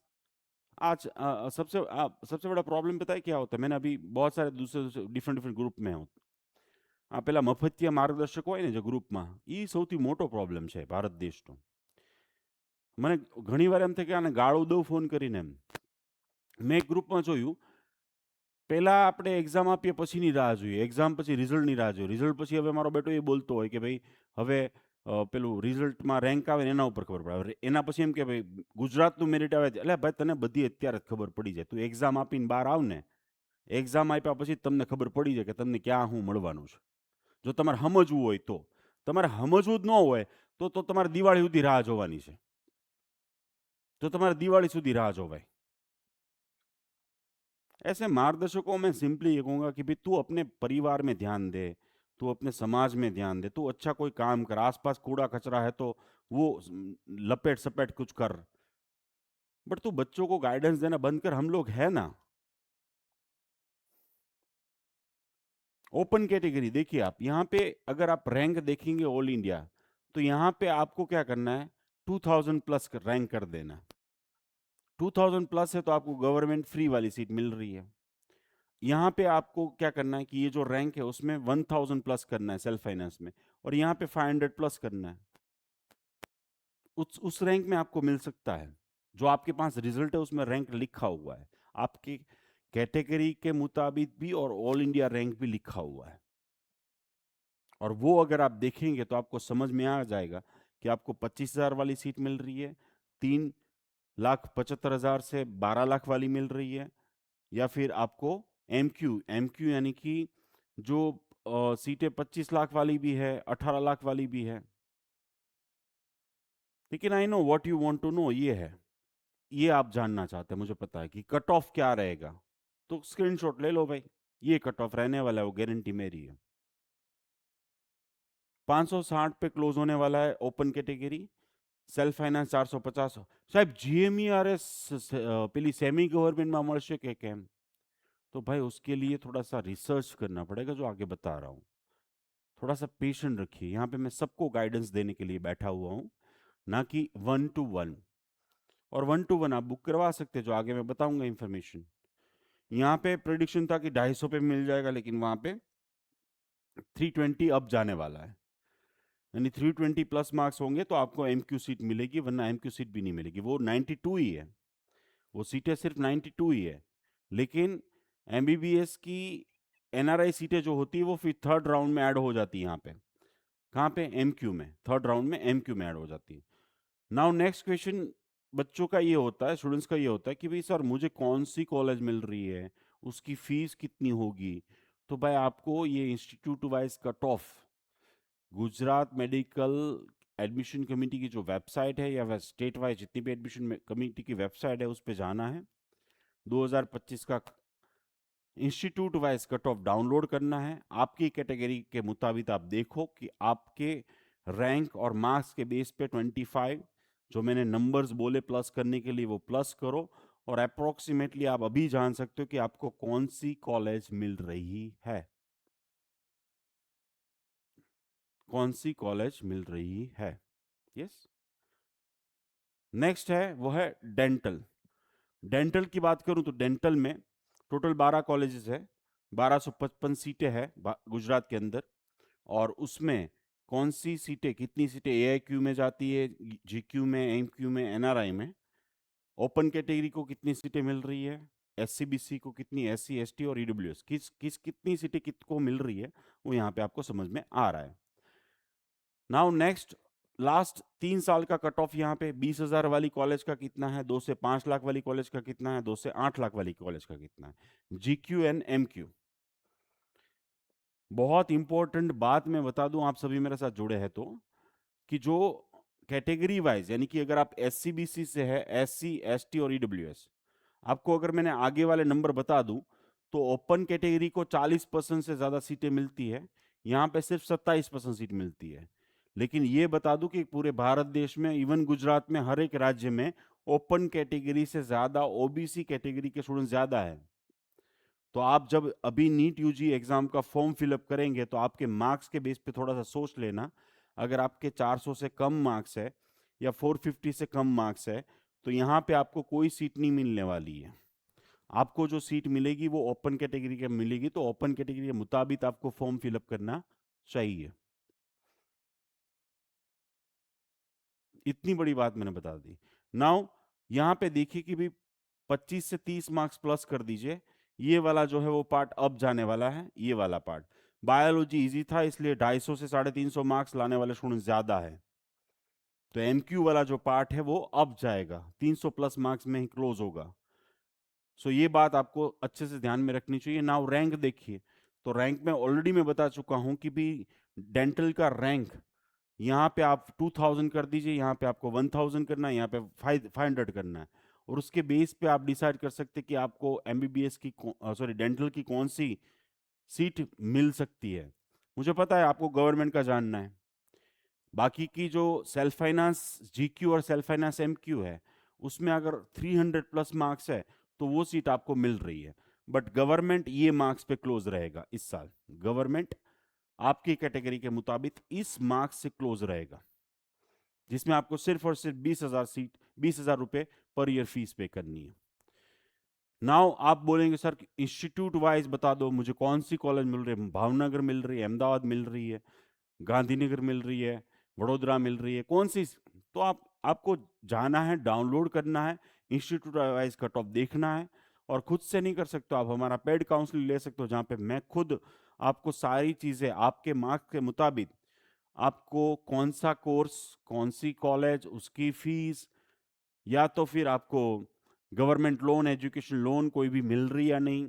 आज सबसे बड़ा प्रॉब्लम पता है क्या होता है, मैंने अभी बहुत सारे दूसरे डिफरेंट डिफरेंट ग्रुप में हूँ। આ પેલા મફતિયા માર્ગદર્શકો હોય ને જે ગ્રુપમાં, એ સૌથી મોટો પ્રોબ્લેમ છે ભારત દેશનો. મને ઘણી વાર એમ થાય કે આને ગાળો દઉં ફોન કરીને એમ. મેં એક ગ્રુપમાં જોયું, પહેલા આપણે એક્ઝામ આપીએ પછીની રાહ જોઈએ, એક્ઝામ પછી રિઝલ્ટની રાહ જોઈએ, રિઝલ્ટ પછી હવે મારો બેટો એ બોલતો હોય કે ભાઈ હવે પેલું રિઝલ્ટમાં રેન્ક આવે ને એના ઉપર ખબર પડે. હવે એના પછી એમ કે ભાઈ ગુજરાતનું મેરિટ આવે, એટલે ભાઈ તને બધી અત્યારે જ ખબર પડી જાય, તું એક્ઝામ આપીને બહાર આવ ને, એક્ઝામ આપ્યા પછી જ તમને ખબર પડી જાય કે તમને ક્યાં શું મળવાનું છે. જો તમારે સમજવું હોય તો. તમારે સમજવું જ ન હોય તો તમારે દિવાળી સુધી રાહ જોવાની છે. તો તમારે દિવાળી સુધી રાહ જોવાય. ऐसे मार्गदर्शकों में सिंपली ये कहूँगा कि भाई तू अपने परिवार में ध्यान दे, तू अपने समाज में ध्यान दे, तू अच्छा कोई काम कर, आसपास कूड़ा कचरा है तो वो लपेट सपेट कुछ कर, बट तू बच्चों को गाइडेंस देना बंद कर, हम लोग है ना। ओपन कैटेगरी देखिए आप, यहाँ पे अगर आप रैंक देखेंगे ऑल इंडिया, तो यहाँ पे आपको क्या करना है, 2000 प्लस रैंक कर देना। 2000 प्लस है तो आपको गवर्नमेंट फ्री वाली सीट मिल रही है। यहाँ पे आपको क्या करना है कि ये जो रैंक है उसमें 1000 प्लस करना है सेल्फ फाइनेंस में, और यहाँ पे 500 प्लस करना है। उस रैंक में आपको मिल सकता है, जो आपके पास रिजल्ट है उसमें रैंक लिखा हुआ है, आपकी कैटेगरी के मुताबिक भी, और ऑल इंडिया रैंक भी लिखा हुआ है। और वो अगर आप देखेंगे तो आपको समझ में आ जाएगा कि आपको 25,000 वाली सीट मिल रही है, 3,75,000 से 12 लाख वाली मिल रही है, या फिर आपको एमक्यू एमक्यू यानी कि जो सीटें 25 लाख वाली भी है, 18 लाख वाली भी है। लेकिन I know what you want to know, ये है, ये आप जानना चाहते हैं, मुझे पता है कि कट ऑफ क्या रहेगा, तो स्क्रीनशॉट ले लो भाई, ये कट ऑफ रहने वाला है, वो गारंटी मेरी है। 560 पे क्लोज होने वाला है ओपन कैटेगरी, सेल्फ फाइनेंस 450। साहब जीएमईआरएस પેલી સેમી ગવર્नमेंटમાં મળશે કે કેમ, तो भाई उसके लिए थोड़ा सा रिसर्च करना पड़ेगा, जो आगे बता रहा हूँ। थोड़ा सा पेशेंट रखिए, यहाँ पे मैं सबको गाइडेंस देने के लिए बैठा हुआ हूँ, ना कि 1-to-1। और 1-to-1 आप बुक करवा सकते हैं, जो आगे मैं बताऊंगा इन्फॉर्मेशन। यहाँ पे प्रेडिक्शन था कि 250 पे मिल जाएगा, लेकिन वहाँ पे 320 अब जाने वाला है, यानी 320 प्लस मार्क्स होंगे तो आपको एमक्यू सीट मिलेगी, वरना एमक्यू सीट भी नहीं मिलेगी। वो 92 ही है, वो सीटें सिर्फ 92 ही है। लेकिन एमबीबीएस की एनआरआई सीटें जो होती है वो फिर थर्ड राउंड में ऐड हो जाती है। यहाँ पे कहाँ पे, एमक्यू में, थर्ड राउंड में एमक्यू में ऐड हो जाती है। नाउ नेक्स्ट क्वेश्चन बच्चों का ये होता है, स्टूडेंट्स का ये होता है कि भाई सर मुझे कौन सी कॉलेज मिल रही है, उसकी फीस कितनी होगी। तो भाई आपको ये institute wise cut off, Gujarat medical admission committee की जो वेबसाइट है या स्टेट वाइज जितनी भी एडमिशन कमेटी की वेबसाइट है उस पर जाना है। 2025 का institute wise cut off download करना है। आपकी कैटेगरी के मुताबिक आप देखो कि आपके रैंक और मार्क्स के बेस पे 25 जो मैंने नंबर्स बोले प्लस करने के लिए वो प्लस करो, और अप्रोक्सीमेटली आप अभी जान सकते हो कि आपको कौन सी कॉलेज मिल रही है, कौन सी कॉलेज मिल रही है। यस। नेक्स्ट है वो है डेंटल। डेंटल की बात करूं तो डेंटल में टोटल 12 कॉलेजेस है, 1255 सीटें हैं गुजरात के अंदर। और उसमें कौन सी सीटें, कितनी सीटें एआईक्यू में जाती है, जीक्यू में, एमक्यू में, एनआरआई में। ओपन कैटेगरी को कितनी सीटें मिल रही है, एससीबीसी को कितनी, एससी एसटी और ईडब्ल्यूएस कितनी सीटें कितको मिल रही है, वो यहाँ पे आपको समझ में आ रहा है। नाउ नेक्स्ट, लास्ट 3 साल का कट ऑफ यहाँ पे 20,000 वाली कॉलेज का कितना है, 2 से 5 लाख वाली कॉलेज का कितना है, 2 से 8 लाख वाली कॉलेज का कितना है। जीक्यू एंड एमक्यू, बहुत इंपॉर्टेंट बात मैं बता दूं, आप सभी मेरे साथ जुड़े हैं तो, कि जो कैटेगरी वाइज यानी कि अगर आप एससीबीसी से है, एससी एसटी और ईडब्ल्यूएस, आपको अगर मैंने आगे वाले नंबर बता दूं तो ओपन कैटेगरी को 40% से ज्यादा सीटें मिलती है, यहाँ पे सिर्फ 27% सीट मिलती है। लेकिन ये बता दूं कि पूरे भारत देश में, इवन गुजरात में, हर एक राज्य में ओपन कैटेगरी से ज्यादा ओबीसी कैटेगरी के स्टूडेंट ज्यादा है। तो आप जब अभी नीट यूजी एग्जाम का फॉर्म फिलअप करेंगे तो आपके मार्क्स के बेस पे थोड़ा सा सोच लेना। अगर आपके 400 से कम मार्क्स है या 450 से कम मार्क्स है तो यहाँ पे आपको कोई सीट नहीं मिलने वाली है। आपको जो सीट मिलेगी वो ओपन कैटेगरी के मिलेगी, तो ओपन कैटेगरी के मुताबिक आपको फॉर्म फिलअप करना चाहिए। इतनी बड़ी बात मैंने बता दी। नाउ यहाँ पे देखिए कि भाई 25 से 30 मार्क्स प्लस कर दीजिए, ये वाला जो है वो पार्ट अब जाने वाला है। ये वाला पार्ट बायोलॉजी इजी था इसलिए 250 से 350 मार्क्स लाने वाले स्टूडेंट ज्यादा है, तो एमक्यू वाला जो पार्ट है वो अब जाएगा, 300 प्लस मार्क्स में ही क्लोज होगा। सो ये बात आपको अच्छे से ध्यान में रखनी चाहिए। नाउ रैंक देखिए, तो रैंक में ऑलरेडी मैं बता चुका हूं कि भी डेंटल का रैंक यहाँ पे आप 2000 कर दीजिए, यहाँ पे आपको 1000 करना है, यहाँ पे 500 करना है, और उसके बेस पे आप डिसाइड कर सकते हैं कि आपको एमबीबीएस की, सॉरी डेंटल की कौन सी सीट मिल सकती है। मुझे पता है आपको गवर्नमेंट का जानना है, बाकी की जो सेल्फ फाइनेंस जीक्यू और सेल्फ फाइनेंस एमक्यू है उसमें अगर 300 प्लस मार्क्स है तो वो सीट आपको मिल रही है। बट गवर्नमेंट ये मार्क्स पे क्लोज रहेगा इस साल, गवर्नमेंट आपकी कैटेगरी के मुताबिक इस मार्क्स से क्लोज रहेगा, जिसमें आपको सिर्फ और सिर्फ 20,000 रुपए पर ईयर फीस पे करनी है। नाउ आप बोलेंगे सर इंस्टीट्यूट वाइज बता दो मुझे कौन सी कॉलेज मिल रही है, भावनगर मिल रही है, अहमदाबाद मिल रही है, गांधीनगर मिल रही है, वडोदरा मिल रही है, कौन सी। तो आपको जाना है, डाउनलोड करना है, इंस्टीट्यूट वाइज कट ऑफ देखना है, और खुद से नहीं कर सकते आप हमारा पेड काउंसलिंग ले सकते हो, जहाँ पे मैं खुद आपको सारी चीज़ें आपके मार्क्स के मुताबिक, आपको कौन सा कोर्स, कौन सी कॉलेज, उसकी फीस, या तो फिर आपको गवर्नमेंट लोन, एजुकेशन लोन कोई भी मिल रही है या नहीं,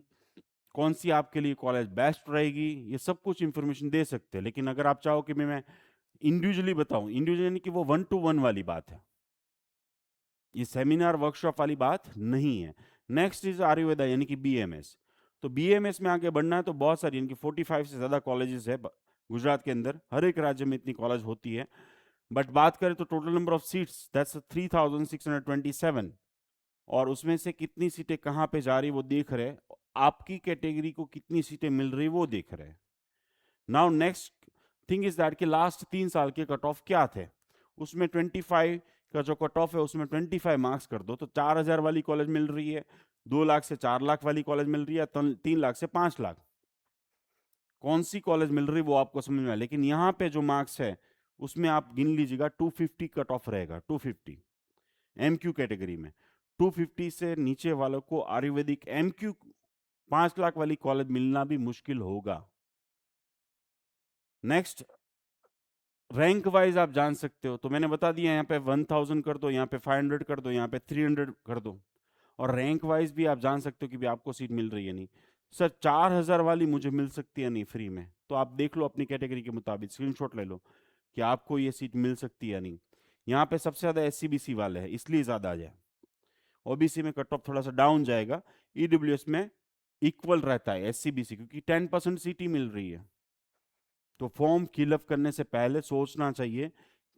कौन सी आपके लिए कॉलेज बेस्ट रहेगी, ये सब कुछ इंफॉर्मेशन दे सकते हैं। लेकिन अगर आप चाहो कि मैं इंडिविजुअली बताऊं, इंडिविजुअली यानी कि वो 1-to-1 वाली बात है, ये सेमिनार वर्कशॉप वाली बात नहीं है। नेक्स्ट इज आयुर्वेदा यानी कि बीएमएस। तो बीएमएस में आगे बढ़ना है तो बहुत सारी यानी कि 45 से ज़्यादा कॉलेजेस है गुजरात के अंदर, हर एक राज्य में इतनी कॉलेज होती है। बट बात करें तो total number of seats that's 3627, और उसमें से कितनी सीटें कहाँ पे जा रही वो देख रहे, आपकी कैटेगरी को कितनी सीटें मिल रही वो देख रहे। Now next thing is that कि लास्ट 3 साल के कट ऑफ क्या थे, उसमें 25 का जो कट ऑफ है उसमें 25 मार्क्स कर दो तो 4,000 वाली कॉलेज मिल रही है, 2 लाख से 4 लाख वाली कॉलेज मिल रही है, 3 लाख से 5 लाख, कौन सी कॉलेज मिल रही वो आपको समझ में आए। लेकिन यहाँ पे जो मार्क्स है उसमें आप गिन लीजिएगा 250 कट ऑफ रहेगा, 250 एमक्यू कैटेगरी में। 250 से नीचे वालों को आयुर्वेदिक एमक्यू 5 लाख वाली कॉलेज मिलना भी मुश्किल होगा। नेक्स्ट, रैंक वाइज आप जान सकते हो, तो मैंने बता दिया यहाँ पे 1000 कर दो, यहाँ पे 500 कर दो, यहाँ पे 300 कर दो, और रैंक वाइज भी आप जान सकते हो कि भी आपको सीट मिल रही है नहीं। सर 4000 वाली मुझे मिल सकती है नहीं फ्री में, तो आप देख लो अपनी कैटेगरी के मुताबिक, स्क्रीनशॉट ले लो। कि आपको ये सीट मिल सकती है या नहीं। यहाँ पे सबसे ज़्यादा SCBC वाले हैं, इसलिए ज़्यादा आ जाए। OBC में कट ऑफ थोड़ा सा डाउन जाएगा, EWS में इक्वल रहता है SCBC, क्योंकि 10% सीट ही मिल रही है। तो फॉर्म फिलअप करने से पहले सोचना चाहिए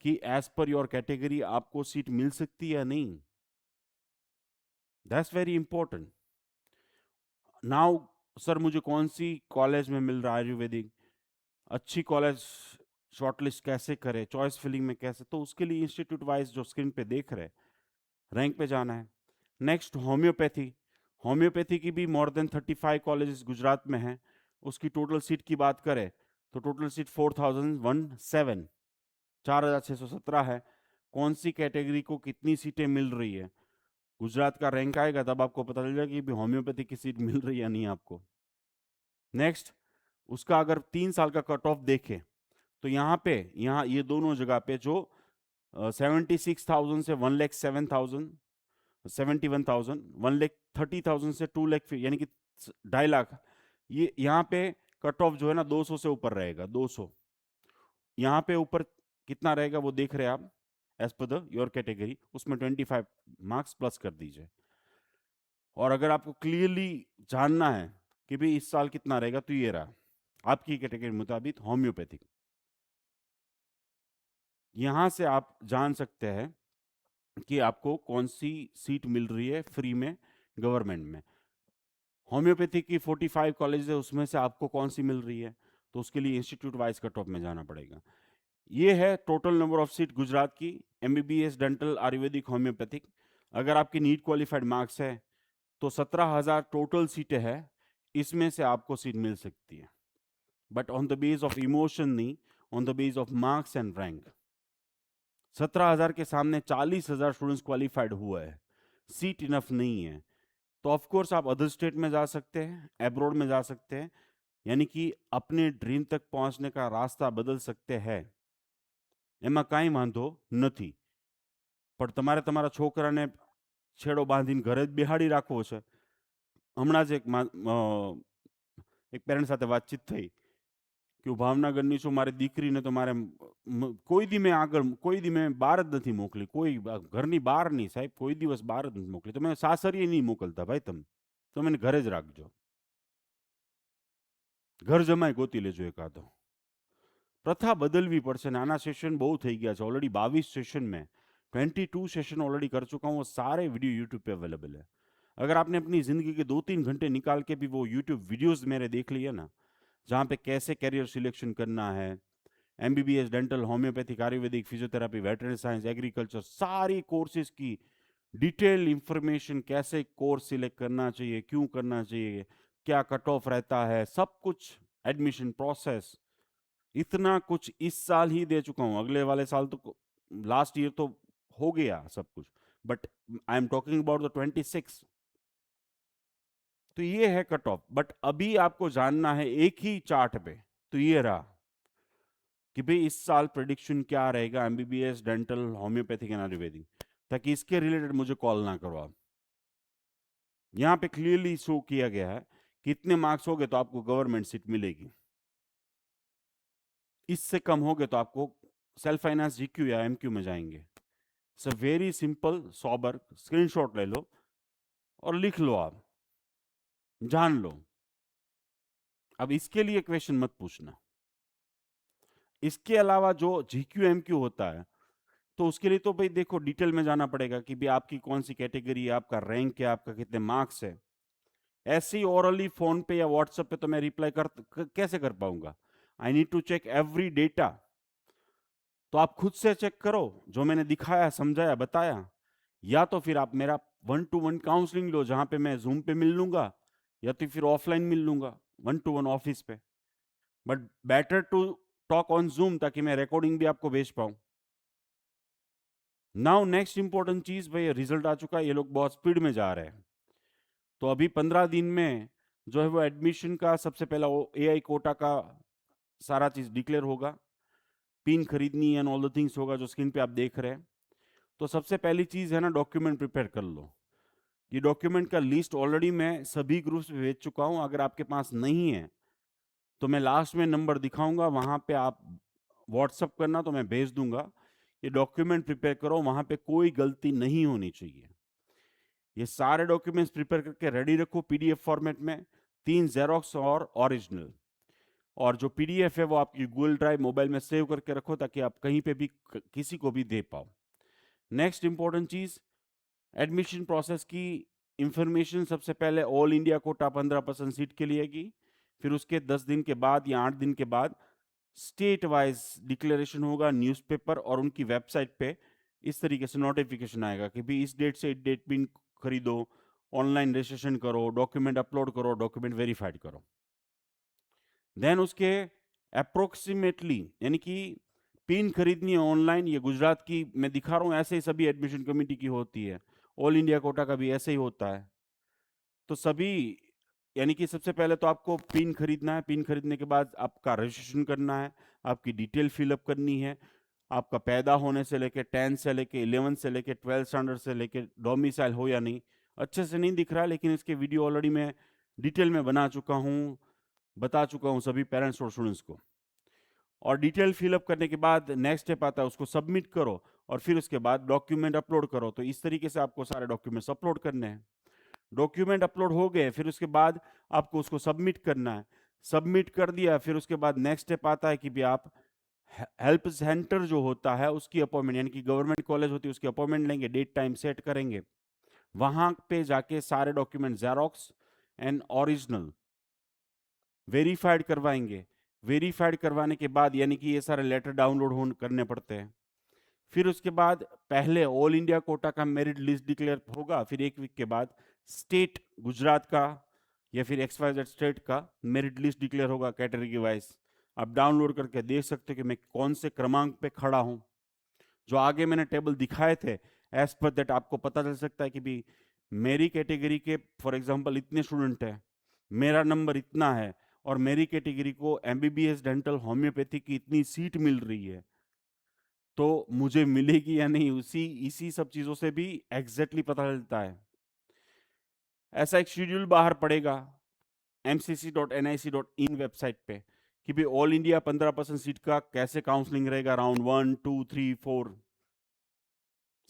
कि एज पर योर कैटेगरी आपको सीट मिल सकती है या नहीं। That's very important. Now sir मुझे कौन सी कॉलेज में मिल रहा है आयुर्वेदिक, अच्छी कॉलेज शॉर्टलिस्ट कैसे करें, चॉइस फिलिंग में कैसे, तो उसके लिए इंस्टीट्यूट वाइज जो स्क्रीन पे देख रहे रैंक पे जाना है। Next homeopathy. होम्योपैथी की भी मोर देन 35 कॉलेजेस गुजरात में हैं। उसकी टोटल सीट की बात करें तो टोटल सीट 4017, 4617 है। कौन सी कैटेगरी को कितनी सीटें मिल रही है, गुजरात का रैंक आएगा तब आपको पता चल जाएगा कि होम्योपैथी की सीट मिल रही है या नहीं आपको। नेक्स्ट, उसका अगर 3 साल का कट ऑफ देखें तो यहाँ ये दोनों जगह पे जो 76,000 से 1,07,000, 71,000, 1,30,000 से 2,00,000, यानी कि 2.5 लाख, ये यहाँ पे कट ऑफ जो है ना 200 से ऊपर रहेगा, 200। यहाँ पे ऊपर कितना रहेगा वो देख रहे हैं आप, as per the your category, उसमें 25 मार्क्स प्लस कर दीजिए। और अगर आपको क्लियरली जानना है कि भाई इस साल कितना रहेगा, तो ये रहा आपकी कैटेगरी मुताबिक होम्योपैथिक। यहां से आप जान सकते हैं कि आपको कौन सी सीट मिल रही है फ्री में गवर्नमेंट में। होम्योपैथी की 45 कॉलेज है, उसमें से आपको कौन सी मिल रही है, तो उसके लिए इंस्टीट्यूट वाइज कट ऑफ में जाना पड़ेगा। ये है total number of seat Gujarat की, MBBS डेंटल आयुर्वेदिक होम्योपैथिक। अगर आपकी नीट क्वालिफाइड मार्क्स है तो 17,000 टोटल सीटें हैं, इसमें से आपको सीट मिल सकती है, but on the base of emotion नहीं, on the base of marks and rank. 17,000 के सामने 40,000 स्टूडेंट्स क्वालिफाइड हुआ है, सीट इनफ नहीं है। तो ऑफ कोर्स आप अदर स्टेट में जा सकते हैं, एब्रॉड में जा सकते हैं, यानी कि अपने ड्रीम तक पहुंचने का रास्ता बदल सकते हैं, એમાં કાંઈ વાંધો નથી। પણ તમારે તમારા છોકરાને છેડો બાંધીને ઘરે જ બેહાડી રાખવો છે। હમણાં જ એક પેરેન્ટ સાથે વાતચીત થઈ કે હું ભાવનગરની છું, મારી દીકરીને તો મારે કોઈ દી મેં આગળ કોઈ દી મેં બહાર જ નથી મોકલી, કોઈ ઘરની બહાર નહીં સાહેબ, કોઈ દિવસ બહાર જ નથી મોકલી, તો મેં સાસરીએ નહીં મોકલતા ભાઈ, તમે એને ઘરે જ રાખજો, ઘર જમાઈ ગોતી લેજો એકાદો। प्रथा बदलवी पड़શે ને આના સેશન બહુ થઈ ગયા છે, ऑलरेडी 22 सेशन में 22 सेशन ऑलरेडी कर चुका हूँ, वो सारे वीडियो यूट्यूब पे अवेलेबल है। अगर आपने अपनी ज़िंदगी के 2-3 घंटे निकाल के भी वो यूट्यूब वीडियोस मेरे देख लिए ना, जहाँ पे कैसे कैरियर सिलेक्शन करना है, MBBS dental homeopathic Ayurvedic physiotherapy veterinary science agriculture, सारी कोर्सेज की डिटेल इंफॉर्मेशन, कैसे कोर्स सिलेक्ट करना चाहिए, क्यों करना चाहिए, क्या कट ऑफ रहता है, सब कुछ, एडमिशन प्रोसेस, इतना कुछ इस साल ही दे चुका हूँ। अगले वाले साल तो लास्ट ईयर तो हो गया सब कुछ, but I am talking about the 26। तो ये है कट ऑफ, बट अभी आपको जानना है एक ही चार्ट पे, तो ये रहा कि भाई इस साल प्रेडिक्शन क्या रहेगा MBBS dental homeopathic and Ayurvedic, ताकि इसके रिलेटेड मुझे कॉल ना करो आप। यहाँ पे क्लियरली शो किया गया है कि इतने मार्क्स हो गए तो आपको गवर्नमेंट सीट मिलेगी, इससे कम हो गए तो आपको सेल्फ फाइनेंस GQ या MQ में जाएंगे। It's very simple sober, screenshot ले लो और लिख लो, आप जान लो। अब इसके लिए क्वेश्चन मत पूछना। इसके अलावा जो GQ MQ होता है, तो उसके लिए तो भाई देखो डिटेल में जाना पड़ेगा कि भाई आपकी कौन सी कैटेगरी है, आपका रैंक है, आपका कितने मार्क्स है। ऐसे ही ओरली फोन पे या व्हाट्सएप पे तो मैं रिप्लाई कैसे कर पाऊंगा, I need to check every data. तो आप खुद से चेक करो, जो मैंने दिखाया, समझाया, बताया, या तो फिर आप मेरा 1-to-1 काउंसलिंग लो, जहां पे मैं जूम पे मिल लूंगा, या तो फिर ऑफलाइन मिल लूंगा 1-to-1 ऑफिस पे। But better to talk on Zoom, ताकि मैं रिकॉर्डिंग भी आपको भेज पाऊं। नाउ नेक्स्ट इंपॉर्टेंट चीज, भाई रिजल्ट आ चुका है, ये लोग बहुत स्पीड में जा रहे हैं, तो अभी 15 दिन में जो है वो एडमिशन का सबसे पहला AI कोटा का सारा चीज डिक्लेयर होगा, पिन खरीदनी एंड ऑल द थिंग्स होगा जो स्क्रीन पे आप देख रहे हैं। तो सबसे पहली चीज है ना, डॉक्यूमेंट प्रिपेयर कर लो। ये डॉक्यूमेंट का लिस्ट ऑलरेडी मैं सभी ग्रुप्स में भेज चुका हूं, अगर आपके पास नहीं है तो मैं लास्ट में नंबर दिखाऊंगा, वहां पे आप व्हाट्सअप करना तो मैं भेज दूंगा। ये डॉक्यूमेंट प्रिपेयर करो, वहां पे कोई गलती नहीं होनी चाहिए। ये सारे डॉक्यूमेंट्स प्रिपेयर करके रेडी रखो पीडीएफ फॉर्मेट में, 3 जेरोक्स और ओरिजिनल। और जो पीडीएफ है वो आपकी गूगल ड्राइव मोबाइल में सेव करके रखो, ताकि आप कहीं पे भी किसी को भी दे पाओ। नेक्स्ट इंपॉर्टेंट चीज, एडमिशन प्रोसेस की इंफॉर्मेशन सबसे पहले ऑल इंडिया कोटा 15% सीट के लिए की, फिर उसके 10 दिन के बाद या 8 दिन के बाद स्टेट वाइज डिक्लेरेशन होगा न्यूज़पेपर और उनकी वेबसाइट पे। इस तरीके से नोटिफिकेशन आएगा कि भी इस डेट से इस डेट पिन खरीदो, ऑनलाइन रजिस्ट्रेशन करो, डॉक्यूमेंट अपलोड करो, डॉक्यूमेंट वेरीफाइड करो। देन उसके अप्रोक्सीमेटली, यानी कि पिन खरीदनी है ऑनलाइन, ये गुजरात की मैं दिखा रहा हूँ, ऐसे ही सभी एडमिशन कमेटी की होती है, ऑल इंडिया कोटा का भी ऐसे ही होता है। तो सभी, यानी कि सबसे पहले तो आपको पिन खरीदना है, पिन खरीदने के बाद आपका रजिस्ट्रेशन करना है, आपकी डिटेल फिलअप करनी है, आपका पैदा होने से लेके 10 से लेके 11 से लेके 12 स्टैंडर्ड से लेके डोमिसाइल हो या नहीं। अच्छे से नहीं दिख रहा है, लेकिन इसके वीडियो ऑलरेडी मैं डिटेल में बना चुका हूँ, बता चुका हूँ सभी पेरेंट्स और स्टूडेंट्स को। और डिटेल फिलअप करने के बाद नेक्स्ट स्टेप आता है, उसको सबमिट करो और फिर उसके बाद डॉक्यूमेंट अपलोड करो। तो इस तरीके से आपको सारे डॉक्यूमेंट्स अपलोड करने हैं। डॉक्यूमेंट अपलोड हो गए, फिर उसके बाद आपको उसको सबमिट करना है। सबमिट कर दिया, फिर उसके बाद नेक्स्ट स्टेप आता है कि भी आप हेल्प सेंटर जो होता है उसकी अपॉइंटमेंट, यानी कि गवर्नमेंट कॉलेज होती है उसकी अपॉइंटमेंट लेंगे, डेट टाइम सेट करेंगे। वहां पे जाके सारे document xerox and original verified करवाएंगे। वेरीफाइड करवाने के बाद, यानी कि ये सारे लेटर डाउनलोड करने पड़ते हैं। फिर उसके बाद पहले ऑल इंडिया कोटा का मेरिट लिस्ट डिक्लेयर होगा, फिर एक वीक के बाद स्टेट गुजरात का या फिर XYZ स्टेट का मेरिट लिस्ट डिक्लेयर होगा कैटेगरी वाइज। आप डाउनलोड करके देख सकते हो कि मैं कौन से क्रमांक पे खड़ा हूं। जो आगे मैंने टेबल दिखाए थे, एज पर दैट आपको पता चल सकता है कि भी मेरी कैटेगरी के फॉर एग्जांपल इतने स्टूडेंट हैं, मेरा नंबर इतना है, और मेरी कैटेगरी को MBBS डेंटल होम्योपैथी की इतनी सीट मिल रही है, तो मुझे मिलेगी या नहीं, उसी इसी सब चीजों से भी एग्जैक्टली पता चलता है। ऐसा एक शेड्यूल बाहर पड़ेगा mcc.nic.in वेबसाइट पे कि भी ऑल इंडिया 15% सीट का कैसे काउंसलिंग रहेगा, राउंड 1 2 3 4,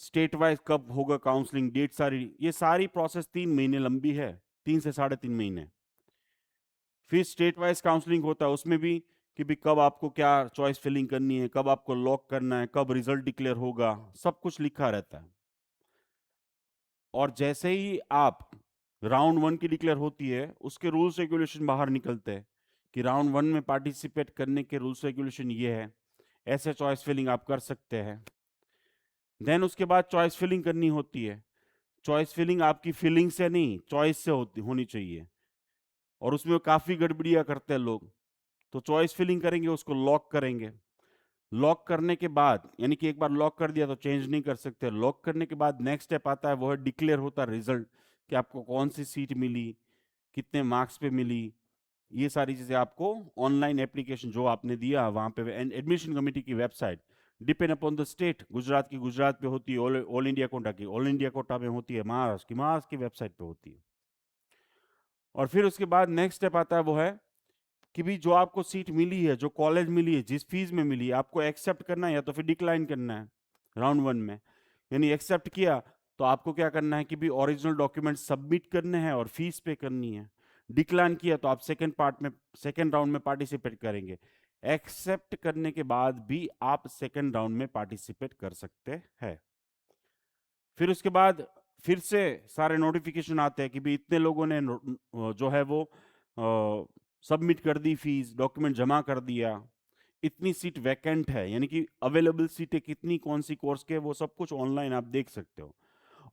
स्टेट वाइज कब होगा काउंसलिंग, डेट सारी, ये सारी प्रोसेस 3 महीने लंबी है, 3 से 3.5 महीने। फिर स्टेट वाइज काउंसलिंग होता है, उसमें भी कि भी कब आपको क्या चॉइस फिलिंग करनी है, कब आपको लॉक करना है, कब रिजल्ट डिक्लेयर होगा, सब कुछ लिखा रहता है। और जैसे ही आप राउंड 1 की डिक्लेयर होती है, उसके रूल्स रेगुलेशन बाहर निकलते हैं कि राउंड 1 में पार्टिसिपेट करने के रूल्स रेगुलेशन ये है, ऐसे चॉइस फिलिंग आप कर सकते हैं। देन उसके बाद चॉइस फिलिंग करनी होती है। चॉइस फिलिंग आपकी फीलिंग से नहीं, चॉइस से होनी चाहिए, और उसमें काफी गड़बड़ियां करते हैं लोग। तो चॉइस फिलिंग करेंगे, उसको लॉक करेंगे। लॉक करने के बाद, यानी कि एक बार लॉक कर दिया तो चेंज नहीं कर सकते। लॉक करने के बाद नेक्स्ट स्टेप आता है, वो है डिक्लेयर होता है रिजल्ट, कि आपको कौन सी सीट मिली, कितने मार्क्स पे मिली। ये सारी चीजें आपको ऑनलाइन एप्लीकेशन जो आपने दिया वहां पे, एडमिशन कमेटी की website, depend upon the state, Gujarat की गुजरात पे होती है, ऑल इंडिया कोटा की ऑल इंडिया कोटा में होती है, महाराष्ट्र की वेबसाइट पे होती है। और फिर उसके बाद नेक्स्ट स्टेप आता है, वो है कि भी जो आपको सीट मिली है, जो कॉलेज मिली है, जिस फीस में मिली है, आपको एक्सेप्ट करना है या तो फिर डिक्लाइन करना है राउंड 1 में। यानी एक्सेप्ट किया तो आपको क्या करना है कि भी ओरिजिनल डॉक्यूमेंट सबमिट करने हैं और फीस पे करनी है। डिक्लाइन किया तो आप सेकेंड राउंड में पार्टिसिपेट करेंगे। एक्सेप्ट करने के बाद भी आप सेकेंड राउंड में पार्टिसिपेट कर सकते हैं। फिर उसके बाद फिर से सारे नोटिफिकेशन आते हैं कि भी इतने लोगों ने जो है वो सबमिट कर दी, फीस डॉक्यूमेंट जमा कर दिया, इतनी सीट वैकेंट है, यानी कि अवेलेबल सीटें कितनी, कौन सी कोर्स के, वो सब कुछ ऑनलाइन आप देख सकते हो।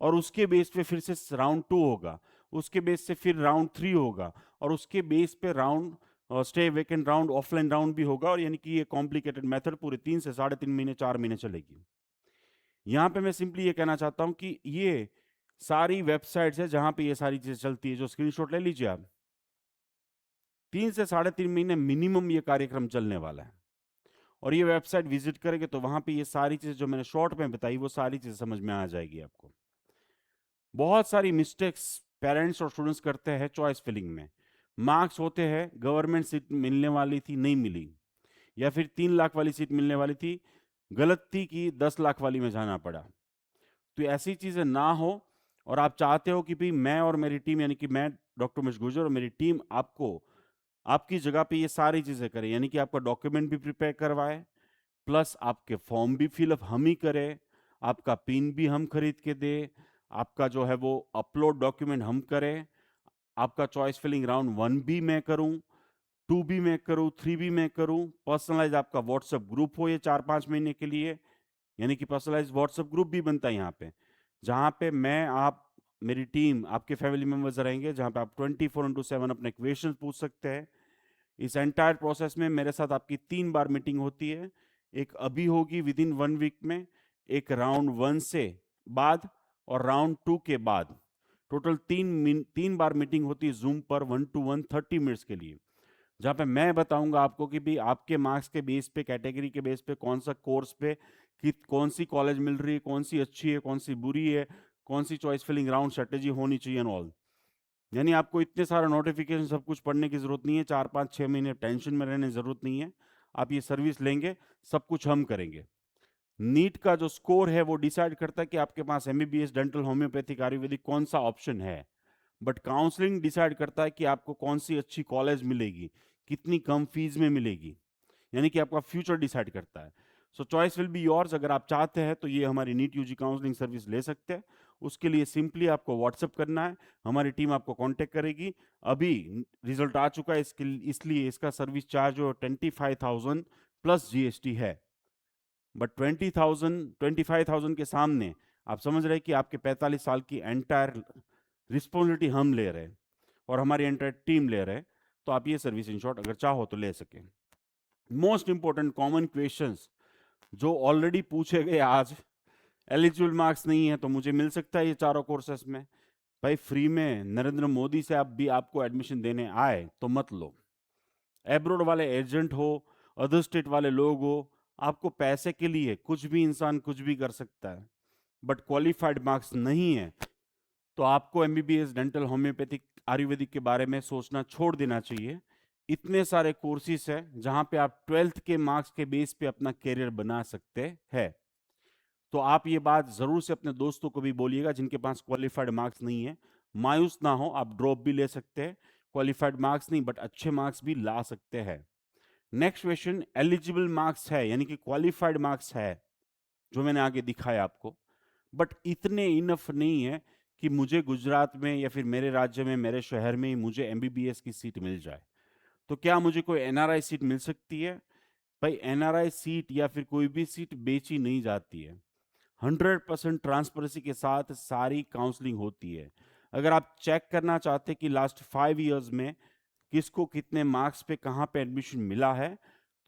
और उसके बेस पे फिर से राउंड 2 होगा, उसके बेस से फिर राउंड 3 होगा, और उसके बेस पे round stay vacant round, offline round भी होगा। और यानी कि ये कॉम्प्लिकेटेड मेथड पूरे 3 से 3.5 महीने 4 महीने चलेगी। यहाँ पे मैं सिंपली ये कहना चाहता हूँ कि ये सारी वेबसाइट्स है जहां पे ये सारी चीजें चलती है, जो स्क्रीनशॉट ले लीजिए आप। 3 से 3.5 महीने मिनिमम ये कार्यक्रम चलने वाला है। और ये वेबसाइट विजिट करेंगे तो वहां पे ये सारी चीजें जो मैंने शॉर्ट में बताई, वो सारी चीजें समझ में आ जाएगी आपको। बहुत सारी मिस्टेक्स पेरेंट्स और स्टूडेंट्स करते हैं चॉइस फिलिंग में। मार्क्स होते हैं, गवर्नमेंट सीट मिलने वाली थी, नहीं मिली, या फिर 3 लाख वाली सीट मिलने वाली थी, गलत थी कि 10 लाख वाली में जाना पड़ा। तो ऐसी चीज़ें ना हो, और आप चाहते हो कि भाई मैं और मेरी टीम, यानी कि मैं डॉक्टर उमेश गुर्जर और मेरी टीम आपको आपकी जगह पे ये सारी चीज़ें करें, यानी कि आपका डॉक्यूमेंट भी प्रिपेयर करवाए, प्लस आपके फॉर्म भी फिलअप हम ही करें, आपका पिन भी हम खरीद के दे, आपका जो है वो अपलोड डॉक्यूमेंट हम करें, आपका चॉइस फिलिंग राउंड 1 भी मैं करूं, 2 भी मैं करूं, 3 भी मैं करूं, पर्सनलाइज आपका व्हाट्सएप ग्रुप हो ये 4-5 महीने के लिए, यानी कि पर्सनलाइज व्हाट्सएप ग्रुप भी बनता है यहाँ पे, जहाँ पे मैं, आप, मेरी टीम, आपके फैमिली मेंबर्स रहेंगे, जहाँ पे आप 24/7 अपने क्वेश्चन पूछ सकते हैं। इस एंटायर प्रोसेस में मेरे साथ आपकी 3 बार मीटिंग होती है। एक अभी होगी विद इन 1 वीक में, एक राउंड 1 से बाद, और राउंड 2 के बाद। टोटल 3 बार मीटिंग होती है जूम पर, 1-to-1 30 मिनट्स के लिए, जहाँ पे मैं बताऊंगा आपको कि भी आपके मार्क्स के बेस पे, कैटेगरी के बेस पे, कौन सा कोर्स पे कि कौन सी कॉलेज मिल रही है, कौन सी अच्छी है, कौन सी बुरी है, कौन सी चॉइस फिलिंग राउंड स्ट्रेटेजी होनी चाहिए एंड ऑल। यानी आपको इतने सारे नोटिफिकेशन सब कुछ पढ़ने की जरूरत नहीं है, 4-5-6 महीने टेंशन में रहने की जरूरत नहीं है। आप ये सर्विस लेंगे, सब कुछ हम करेंगे। नीट का जो स्कोर है वो डिसाइड करता है कि आपके पास एमबीबीएस, डेंटल, होम्योपैथिक, आयुर्वेदिक कौन सा ऑप्शन है, बट काउंसलिंग डिसाइड करता है कि आपको कौन सी अच्छी कॉलेज मिलेगी, कितनी कम फीस में मिलेगी, यानी कि आपका फ्यूचर डिसाइड करता है। सो चॉइस विल बी योर्स। अगर आप चाहते हैं तो ये हमारी नीट यूजी काउंसलिंग सर्विस ले सकते हैं। उसके लिए सिंपली आपको व्हाट्सअप करना है, हमारी टीम आपको कांटेक्ट करेगी। अभी रिजल्ट आ चुका है, इसलिए इसका सर्विस चार्ज जो 25,000 प्लस जीएसटी है, बट 25,000 के सामने आप समझ रहे हैं कि आपके 45 साल की एंटायर रिस्पॉन्सिबिलिटी हम ले रहे हैं और हमारी एंटायर टीम ले रहे हैं। तो आप ये सर्विस इन शॉर्ट अगर चाहो तो ले सकें। मोस्ट इंपॉर्टेंट कॉमन क्वेश्चंस जो ऑलरेडी पूछे गए आज, एलिजिबल मार्क्स नहीं है तो मुझे मिल सकता है ये चारों कोर्सेस में? भाई फ्री में नरेंद्र मोदी से आप भी आपको एडमिशन देने आए तो मत लो। एब्रोड वाले एजेंट हो, अदर स्टेट वाले लोग हो, आपको पैसे के लिए कुछ भी इंसान कुछ भी कर सकता है, बट क्वालिफाइड मार्क्स नहीं है तो आपको एमबीबीएस, डेंटल, होम्योपैथिक, आयुर्वेदिक के बारे में सोचना छोड़ देना चाहिए। इतने सारे कोर्सेज है जहां पे आप 12th के मार्क्स के बेस पे अपना करियर बना सकते हैं। तो आप ये बात जरूर से अपने दोस्तों को भी बोलिएगा जिनके पास क्वालिफाइड मार्क्स नहीं है। मायूस ना हो, आप ड्रॉप भी ले सकते हैं, क्वालिफाइड मार्क्स नहीं बट अच्छे मार्क्स भी ला सकते हैं। नेक्स्ट क्वेश्चन, एलिजिबल मार्क्स है यानी कि क्वालिफाइड मार्क्स है जो मैंने आगे दिखाया आपको, बट इतने इनफ नहीं है कि मुझे गुजरात में या फिर मेरे राज्य में, मेरे शहर में ही मुझे एमबीबीएस की सीट मिल जाए। तो क्या मुझे कोई एनआरआई सीट मिल सकती है? भाई एनआरआई सीट या फिर कोई भी सीट बेची नहीं जाती है। 100% ट्रांसपेरेंसी के साथ सारी काउंसलिंग होती है। अगर आप चेक करना चाहते कि लास्ट 5 इयर्स में किसको कितने मार्क्स पे कहाँ पे एडमिशन मिला है,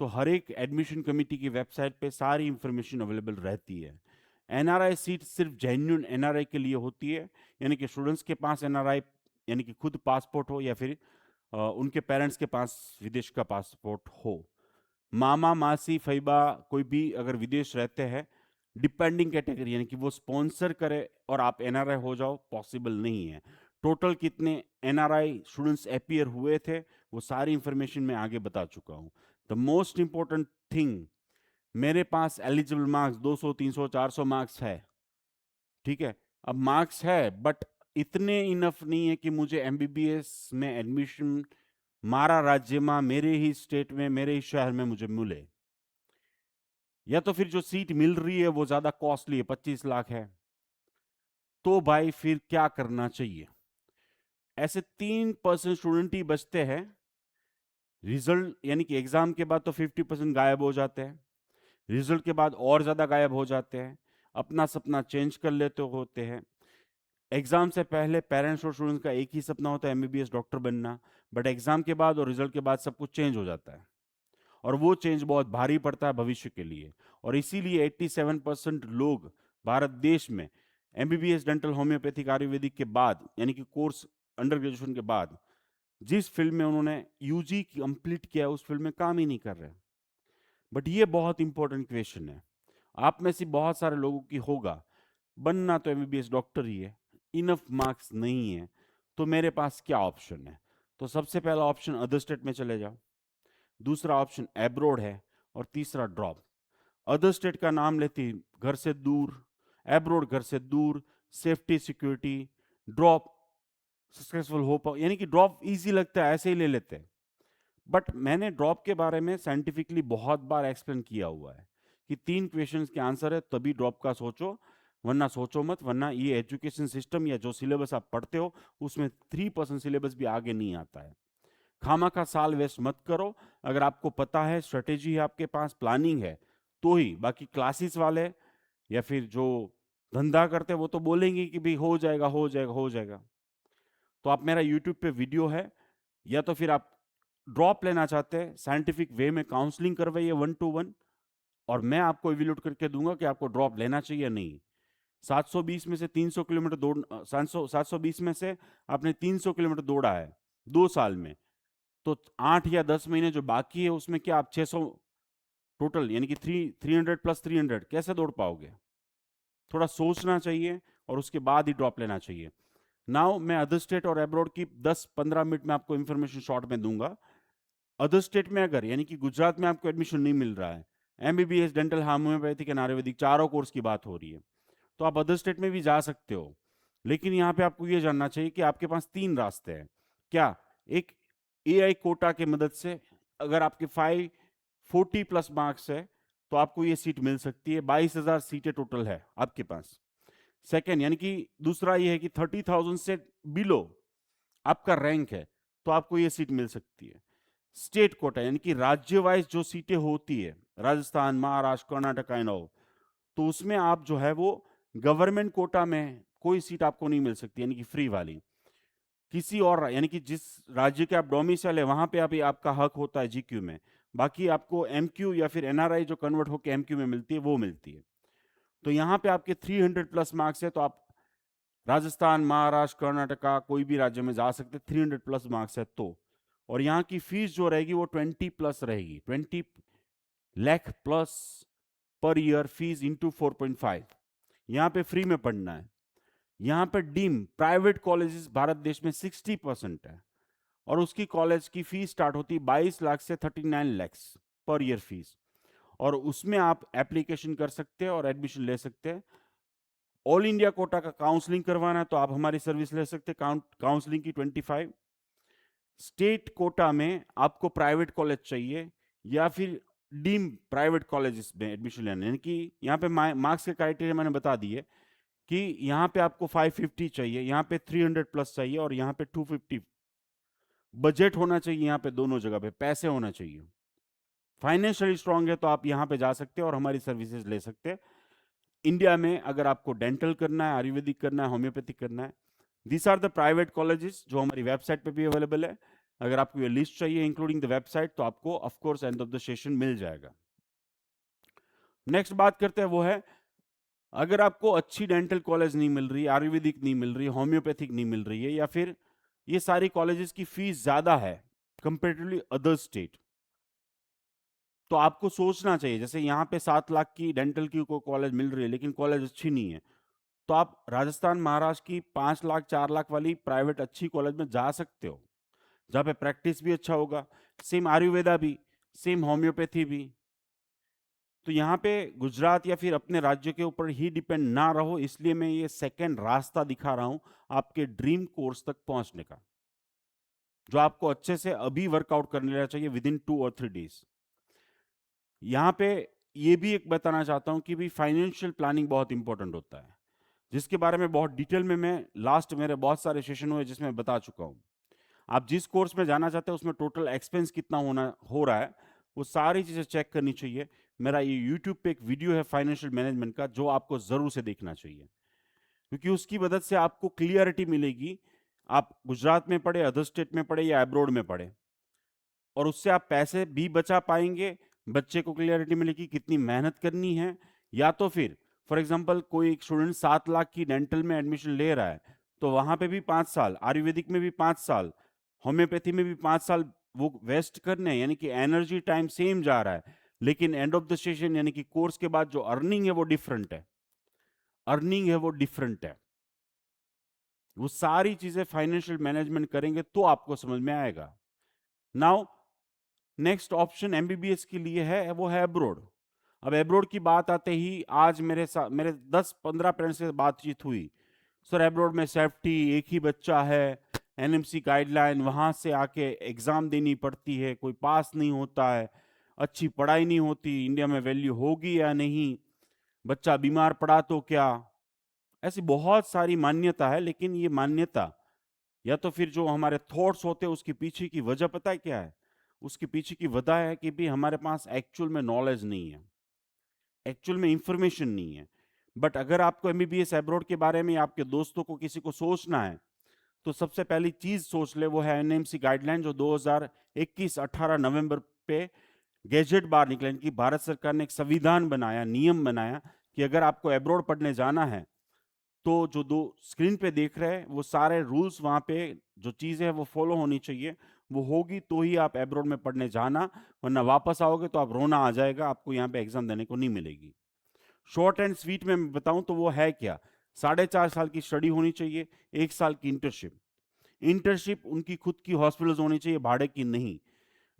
तो हर एक एडमिशन कमेटी की वेबसाइट पे सारी इंफॉर्मेशन अवेलेबल रहती है। एनआरआई सीट सिर्फ जेन्युइन एनआरआई के लिए होती है, यानी कि स्टूडेंट्स के पास एनआरआई यानी कि खुद पासपोर्ट हो या फिर उनके पेरेंट्स के पास विदेश का पासपोर्ट हो। मामा, मासी, फैबा कोई भी अगर विदेश रहते हैं, डिपेंडिंग कैटेगरी यानी कि वो स्पॉन्सर करे और आप एनआरआई हो जाओ, पॉसिबल नहीं है। टोटल कितने एनआरआई स्टूडेंट्स अपीयर हुए थे वो सारी इंफॉर्मेशन मैं आगे बता चुका हूं। द मोस्ट इंपॉर्टेंट थिंग, मेरे पास एलिजिबल मार्क्स 200, 300, 400 मार्क्स है, ठीक है। अब मार्क्स है बट इतने इनफ नहीं है कि मुझे एमबीबीएस में एडमिशन मारा राज्य में, मेरे ही स्टेट में, मेरे ही शहर में मुझे मिले, या तो फिर जो सीट मिल रही है वो ज्यादा कॉस्टली है, 25 लाख है, तो भाई फिर क्या करना चाहिए? ऐसे 3% स्टूडेंट ही बचते हैं। रिजल्ट यानी कि एग्जाम के बाद तो 50% गायब हो जाते हैं, रिजल्ट के बाद और ज्यादा गायब हो जाते हैं, अपना सपना चेंज कर लेते होते हैं। एग्जाम से पहले पेरेंट्स और स्टूडेंट्स का एक ही सपना होता है, एमबीबीएस डॉक्टर बनना, बट एग्जाम के बाद और रिजल्ट के बाद सब कुछ चेंज हो जाता है, और वो चेंज बहुत भारी पड़ता है भविष्य के लिए। और इसीलिए 87% लोग भारत देश में एमबीबीएस, डेंटल, होम्योपैथिक, आयुर्वेदिक के बाद यानी कि कोर्स अंडर ग्रेजुएशन के बाद जिस फील्ड में उन्होंने यूजी कंप्लीट किया उस फील्ड में काम ही नहीं कर रहे। बट ये बहुत इंपॉर्टेंट क्वेश्चन है, आप में से बहुत सारे लोगों की होगा, बनना तो एमबीबीएस डॉक्टर ही है, इनफ मार्क्स नहीं है, तो मेरे पास क्या ऑप्शन है? तो सबसे पहला ऑप्शन अदर स्टेट में चले जाओ, दूसरा ऑप्शन एब्रोड है, और तीसरा ड्रॉप। अदर स्टेट का नाम लेती, घर से दूर, एब्रोड घर से दूर, सेफ्टी सिक्योरिटी, ड्रॉप सक्सेसफुल हो पाओ, यानी कि ड्रॉप इजी लगता है ऐसे ही ले लेते हैं। बट मैंने ड्रॉप के बारे में साइंटिफिकली बहुत बार एक्सप्लेन किया हुआ है कि 3 क्वेश्चंस के आंसर है तभी ड्रॉप का सोचो, वरना सोचो मत, वरना ये एजुकेशन सिस्टम या जो सिलेबस आप पढ़ते हो उसमें 3% सिलेबस भी आगे नहीं आता है। खामा का साल वेस्ट मत करो। अगर आपको पता है, स्ट्रेटेजी है आपके पास, प्लानिंग है, तो ही। बाकी क्लासेस वाले या फिर जो धंधा करते हैं वो तो बोलेंगे कि भाई हो जाएगा हो जाएगा हो जाएगा। तो आप, मेरा यूट्यूब पे वीडियो है, या तो फिर आप ड्रॉप लेना चाहते हैं, साइंटिफिक वे में काउंसलिंग करवाइए 1-to-1, और मैं आपको इवेल्यूट करके दूंगा कि आपको ड्रॉप लेना चाहिए या नहीं। 720 में से 300 किलोमीटर दौड़, 720 में से आपने 300 किलोमीटर दौड़ा है 2 साल में, तो 8 या 10 महीने जो बाकी है उसमें क्या आप 600 टोटल, यानी कि 300 प्लस 300 कैसे दौड़ पाओगे? थोड़ा सोचना चाहिए और उसके बाद ही ड्रॉप लेना चाहिए। नाउ मैं अदर स्टेट और अब्रॉड की 10-15 मिनट में आपको इंफॉर्मेशन शॉर्ट में दूंगा। अदर स्टेट में अगर, यानी कि गुजरात में आपको एडमिशन नहीं मिल रहा है, MBBS, dental, homeopathic and Ayurvedic चारों कोर्स की बात हो रही है, तो आप अदर स्टेट में भी जा सकते हो। लेकिन यहाँ पे आपको ये जानना चाहिए कि आपके पास 3 रास्ते हैं। क्या? एक, एआई कोटा की मदद से अगर आपके 540 प्लस मार्क्स है तो आपको ये सीट मिल सकती है, 22,000 सीटें टोटल है आपके पास। सेकेंड, यानी कि दूसरा ये है कि 30,000 से बिलो आपका रैंक है तो आपको ये सीट मिल सकती है। स्टेट कोटा, यानी कि राज्य वाइज जो सीटें होती है, राजस्थान, महाराष्ट्र, कर्नाटक एंड ऑल, तो उसमें आप जो है वो गवर्नमेंट कोटा में कोई सीट आपको नहीं मिल सकती, यानी कि फ्री वाली। किसी और, यानी कि जिस राज्य के आप डोमिसाइल है वहां पे आपका हक होता है जीक्यू में। बाकी आपको एमक्यू या फिर एनआरआई जो कन्वर्ट होकर एमक्यू में मिलती है वो मिलती है। तो यहाँ पे आपके 300 प्लस मार्क्स है तो आप राजस्थान, महाराष्ट्र, कर्नाटका कोई भी राज्य में जा सकते, 300 प्लस मार्क्स है तो। और यहाँ की फीस जो रहेगी वो 20 प्लस रहेगी, 20 lakh plus per year fees into 4.5। यहाँ पे फ्री में पढ़ना है। यहाँ पे डीम प्राइवेट कॉलेजेस भारत देश में 60% है, और उसकी कॉलेज की फीस स्टार्ट होती है 22 लाख से 39 लाख पर ईयर फीस, और उसमें आप एप्लीकेशन कर सकते हैं और एडमिशन ले सकते हैं। ऑल इंडिया कोटा का काउंसलिंग करवाना है तो आप हमारी सर्विस ले सकते हैं, काउंसलिंग की 25। स्टेट कोटा में आपको प्राइवेट कॉलेज चाहिए या फिर डीम प्राइवेट कॉलेजेस में एडमिशन लेना, यानी कि यहाँ पे मार्क्स के क्राइटेरिया मैंने बता दिए कि यहाँ पे आपको 550 चाहिए, यहाँ पे 300 प्लस चाहिए, और यहाँ पे 250। बजट होना चाहिए यहाँ पे, दोनों जगह पे पैसे होना चाहिए। फाइनेंशियली स्ट्रांग है तो आप यहाँ पे जा सकते हैं और हमारी सर्विसेज ले सकते हैं। इंडिया में अगर आपको डेंटल करना है, आयुर्वेदिक करना है, होम्योपैथिक करना है, this are the private colleges जो हमारी वेबसाइट पे भी अवेलेबल है। अगर आपको ये लिस्ट चाहिए इंक्लूडिंग द वेबसाइट तो आपको of course and of the session मिल जाएगा। नेक्स्ट बात करते हैं वो है, अगर आपको अच्छी डेंटल कॉलेज नहीं मिल रही, आयुर्वेदिक नहीं मिल रही, होम्योपैथिक नहीं मिल रही है, या फिर ये सारी कॉलेजेस की फीस ज्यादा है कंपेरेटिवली अदर स्टेट, तो आपको सोचना चाहिए। जैसे यहाँ पे 7 लाख की डेंटल की कोई कॉलेज मिल रही है लेकिन कॉलेज अच्छी नहीं है, तो आप राजस्थान, महाराष्ट्र की 5 लाख 4 लाख वाली प्राइवेट अच्छी कॉलेज में जा सकते हो, जहाँ पे प्रैक्टिस भी अच्छा होगा। सेम आयुर्वेदा भी, सेम होम्योपैथी भी। तो यहाँ पे गुजरात या फिर अपने राज्य के ऊपर ही डिपेंड ना रहो, इसलिए मैं ये सेकेंड रास्ता दिखा रहा हूं आपके ड्रीम कोर्स तक पहुंचने का, जो आपको अच्छे से अभी वर्कआउट करने लेना चाहिए विद इन 2 और 3 डेज। यहाँ पे ये भी एक बताना चाहता हूँ कि भी फाइनेंशियल प्लानिंग बहुत इंपॉर्टेंट होता है, जिसके बारे में बहुत डिटेल में मैं लास्ट मेरे बहुत सारे सेशन हुए जिसमें बता चुका हूँ। आप जिस कोर्स में जाना चाहते हैं उसमें टोटल एक्सपेंस कितना हो रहा है वो सारी चीज़ें चेक करनी चाहिए। मेरा ये यूट्यूब पे एक वीडियो है फाइनेंशियल मैनेजमेंट का, जो आपको ज़रूर से देखना चाहिए, क्योंकि उसकी मदद से आपको क्लियरिटी मिलेगी। आप गुजरात में पढ़े, अदर स्टेट में पढ़े या अब्रॉड में पढ़े, और उससे आप पैसे भी बचा पाएंगे, बच्चे को क्लियरिटी मिलेगी कितनी मेहनत करनी है। या तो फिर फॉर एग्जांपल कोई एक स्टूडेंट 7 लाख की डेंटल में एडमिशन ले रहा है, तो वहां पे भी 5 साल, आयुर्वेदिक में भी 5 साल, होम्योपैथी में भी 5 साल वो वेस्ट करने, यानी कि एनर्जी टाइम सेम जा रहा है, लेकिन एंड ऑफ द सेशन यानी कि कोर्स के बाद जो अर्निंग है वो डिफरेंट है, अर्निंग है वो डिफरेंट है। वो सारी चीजें फाइनेंशियल मैनेजमेंट करेंगे तो आपको समझ में आएगा। नाउ नेक्स्ट ऑप्शन एमबीबीएस के लिए है वो है अब्रोड। अब अब्रोड की बात आते ही आज मेरे 10-15 पेरेंट्स से बातचीत हुई, सर अब्रोड में सेफ्टी, एक ही बच्चा है, एनएमसी गाइडलाइन, वहां से आके एग्जाम देनी पड़ती है, कोई पास नहीं होता है, अच्छी पढ़ाई नहीं होती, इंडिया में वैल्यू होगी या नहीं, बच्चा बीमार पड़ा तो क्या। ऐसी बहुत सारी मान्यता है, लेकिन ये मान्यता या तो फिर जो हमारे थॉट्स होते हैं उसके पीछे की वजह पता है क्या है? उसके पीछे की वजह है कि भी हमारे पास एक्चुअल में नॉलेज नहीं है, एक्चुअल में इंफॉर्मेशन नहीं है। बट अगर आपको एमबीबीएस अब्रॉड के बारे में आपके दोस्तों को किसी को सोचना है, तो सबसे पहली चीज सोच ले वो है एनएमसी गाइडलाइन, जो 2021-18 नवंबर पे गैजेट बाहर निकले कि भारत सरकार ने एक संविधान बनाया, नियम बनाया कि अगर आपको अब्रॉड पढ़ने जाना है तो जो दो स्क्रीन पे देख रहे हैं वो सारे रूल्स वहां पे जो चीजें हैं वो फॉलो होनी चाहिए। वो होगी तो ही आप अब्रॉड में पढ़ने जाना, वरना वापस आओगे तो आप रोना आ जाएगा, आपको यहाँ पे एग्जाम देने को नहीं मिलेगी। शॉर्ट एंड स्वीट में मैं बताऊं तो वो है क्या, 4.5 साल की स्टडी होनी चाहिए, 1 साल की इंटर्नशिप। इंटर्नशिप उनकी खुद की हॉस्पिटल्स होनी चाहिए, भाड़े की नहीं।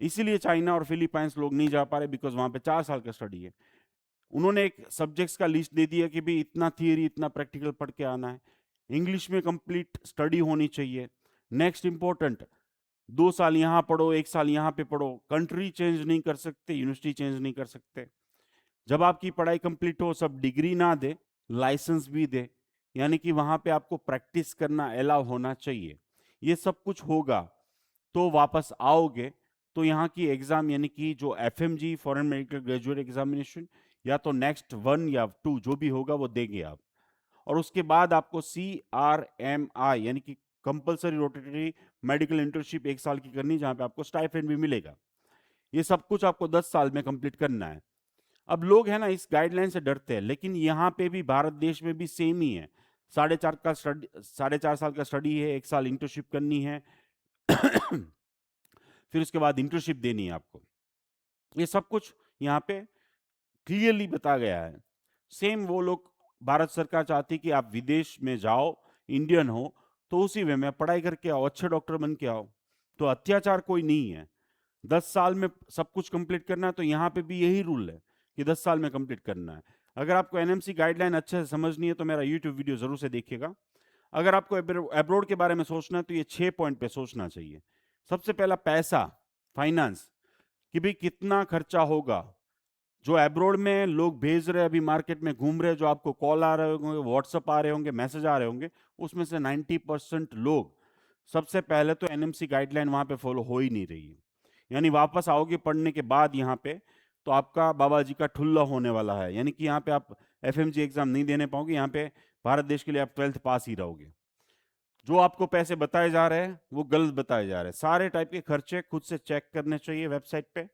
इसीलिए चाइना और फिलीपाइंस लोग नहीं जा पा रहे, बिकॉज वहां पे 4 साल का स्टडी है। उन्होंने एक सब्जेक्ट्स का लिस्ट दे दिया कि भाई इतना थियरी इतना प्रैक्टिकल पढ़ के आना है, इंग्लिश में कंप्लीट स्टडी होनी चाहिए। नेक्स्ट इंपॉर्टेंट, 2 साल यहाँ पढ़ो, 1 साल यहाँ पे पढ़ो, कंट्री चेंज नहीं कर सकते, यूनिवर्सिटी चेंज नहीं कर सकते। जब आपकी पढ़ाई कंप्लीट हो, सब डिग्री ना दे, लाइसेंस भी दे, यानी कि वहां पे आपको प्रैक्टिस करना अलाउ होना चाहिए। ये सब कुछ होगा तो वापस आओगे तो यहाँ की एग्जाम यानी कि जो FMG foreign medical graduate examination या तो नेक्स्ट 1 या 2 जो भी होगा वो देंगे आप। और उसके बाद आपको CRMI यानी कि कंपलसरी रोटेटरी मेडिकल इंटर्नशिप 1 साल की करनी, जहां पे आपको स्टाइपेंड भी मिलेगा। ये सब कुछ आपको 10 साल में कंप्लीट करना है। अब लोग है ना इस गाइडलाइन से डरते हैं, लेकिन यहाँ पे भी भारत देश में भी सेम ही है। 4.5 साल का स्टडी है, 1 साल इंटर्नशिप करनी है फिर उसके बाद इंटर्नशिप देनी है आपको। ये सब कुछ यहाँ पे क्लियरली बता गया है। सेम वो लोग, भारत सरकार चाहती कि आप विदेश में जाओ, इंडियन हो, तो उसी वे में पढ़ाई करके आओ, अच्छे डॉक्टर बन के आओ। तो अत्याचार कोई नहीं है, 10 साल में सब कुछ कंप्लीट करना है, तो यहाँ पे भी यही रूल है कि 10 साल में कंप्लीट करना है। अगर आपको एनएमसी गाइडलाइन अच्छे से समझनी है तो मेरा यूट्यूब वीडियो जरूर से देखिएगा। अगर आपको अब्रॉड के बारे में सोचना है तो ये 6 पॉइंट पे सोचना चाहिए। सबसे पहला पैसा, फाइनेंस, कि भाई कितना खर्चा होगा। जो अब्रॉड में लोग भेज रहे हैं, अभी मार्केट में घूम रहे हैं, जो आपको कॉल आ रहे होंगे, व्हाट्सअप आ रहे होंगे, मैसेज आ रहे होंगे, उसमें से 90% लोग सबसे पहले तो एनएमसी गाइडलाइन वहां पे फॉलो हो ही नहीं रही है। यानी वापस आओगे पढ़ने के बाद यहाँ पे तो आपका बाबा जी का ठुल्ला होने वाला है, यानी कि यहाँ पे आप एफएमजी एग्जाम नहीं देने पाओगे, यहाँ पे भारत देश के लिए आप 12th पास ही रहोगे। जो आपको पैसे बताए जा रहे हैं वो गलत बताए जा रहे हैं। सारे टाइप के खर्चे खुद से चेक करने चाहिए वेबसाइट पे।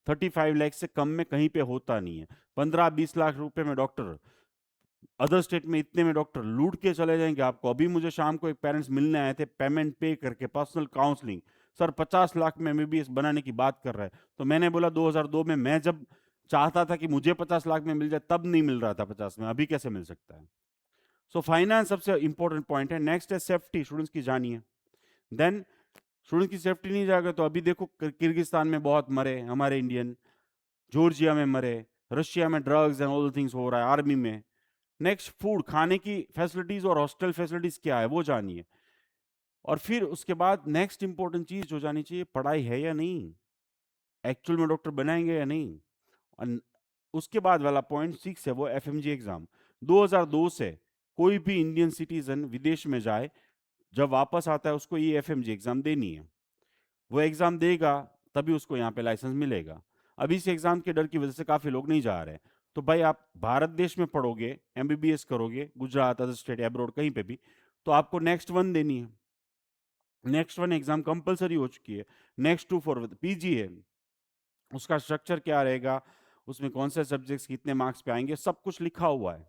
35 लाख से कम में कहीं पे होता नहीं है। 15-20 लाख रुपए में डॉक्टर, अदर स्टेट में इतने में डॉक्टर लूट के चले जाएंगे आपको। अभी मुझे शाम को एक पेरेंट्स मिलने आए थे, पेमेंट पे करके पर्सनल काउंसलिंग, सर 50 लाख में एमबीबीएस बनाने की बात कर रहा है। तो मैंने बोला 2002 में मैं जब चाहता था कि मुझे 50 लाख में मिल जाए तब नहीं मिल रहा था 50 में, अभी कैसे मिल सकता है। सो फाइनेंस सबसे इंपॉर्टेंट पॉइंट है। नेक्स्ट है सेफ्टी, स्टूडेंट्स की जानिए। देन स्टूडेंट की सेफ्टी नहीं जाएगा तो अभी देखो किर्गिस्तान में बहुत मरे हमारे इंडियन, जॉर्जिया में मरे, रशिया में ड्रग्स एंड ऑल थिंग्स हो रहा है, आर्मी में। नेक्स्ट फूड, खाने की फैसिलिटीज और हॉस्टल फैसिलिटीज क्या है वो जानिए। और फिर उसके बाद नेक्स्ट इंपॉर्टेंट चीज जो जानी चाहिए, पढ़ाई है या नहीं, एक्चुअल में डॉक्टर बनाएंगे या नहीं। और उसके बाद वाला पॉइंट 6 है वो एफएमजी एग्जाम। 2002 से कोई भी इंडियन सिटीजन विदेश में जाए, जब वापस आता है उसको ये एफएमजी एग्जाम देनी है। वो एग्जाम देगा तभी उसको यहाँ पे लाइसेंस मिलेगा। अभी इस एग्जाम के डर की वजह से काफी लोग नहीं जा रहे हैं। तो भाई आप भारत देश में पढ़ोगे, एमबीबीएस करोगे, गुजरात, अदर स्टेट, अब्रॉड कहीं पे भी, तो आपको नेक्स्ट 1 देनी है। नेक्स्ट 1 एग्जाम कंपलसरी हो चुकी है। नेक्स्ट 2 फॉर पीजी है, उसका स्ट्रक्चर क्या रहेगा, उसमें कौन से सब्जेक्ट्स कितने मार्क्स पे आएंगे, सब कुछ लिखा हुआ है।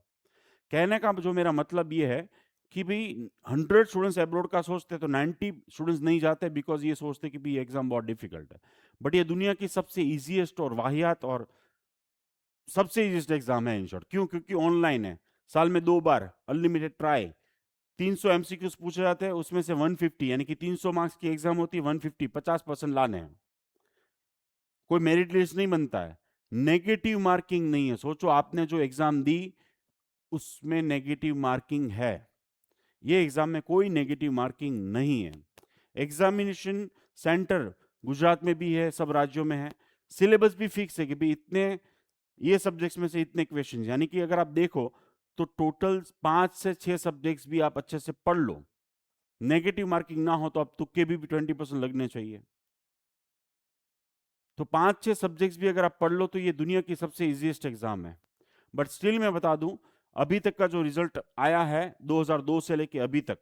कहने का जो मेरा मतलब ये है कि भाई 100 स्टूडेंट्स अब्रॉड का सोचते तो 90 स्टूडेंट्स नहीं जाते, बिकॉज ये सोचते कि भाई एग्जाम बहुत डिफिकल्ट है। बट ये दुनिया की सबसे इजीएस्ट और वाहियात और सबसे इजीएस्ट एग्जाम है इन शॉर्ट। क्यों? क्योंकि ऑनलाइन है, साल में 2 बार अनलिमिटेड ट्राई, 300 एमसीक्यूज पूछे जाते हैं, उसमें से 150 यानी कि 300 मार्क्स की एग्जाम होती है, 150 50% लाने हैं। कोई मेरिट लिस्ट नहीं बनता है, नेगेटिव मार्किंग नहीं है। सोचो आपने जो एग्जाम दी उसमें नेगेटिव मार्किंग है, ये एग्जाम में कोई नेगेटिव मार्किंग नहीं है। एग्जामिनेशन सेंटर गुजरात में भी है, सब राज्यों में है, सिलेबस भी फिक्स है कि भाई इतने ये सब्जेक्ट्स में से इतने क्वेश्चन, यानी कि अगर आप देखो तो टोटल 5 से 6 सब्जेक्ट्स भी आप अच्छे से पढ़ लो, नेगेटिव मार्किंग ना हो तो आप तुक्के भी 20% लगने चाहिए। तो 5-6 सब्जेक्ट्स भी अगर आप पढ़ लो तो ये दुनिया की सबसे इजीएस्ट एग्जाम है। बट स्टिल मैं बता दूं, अभी तक का जो रिजल्ट आया है 2002 से लेके अभी तक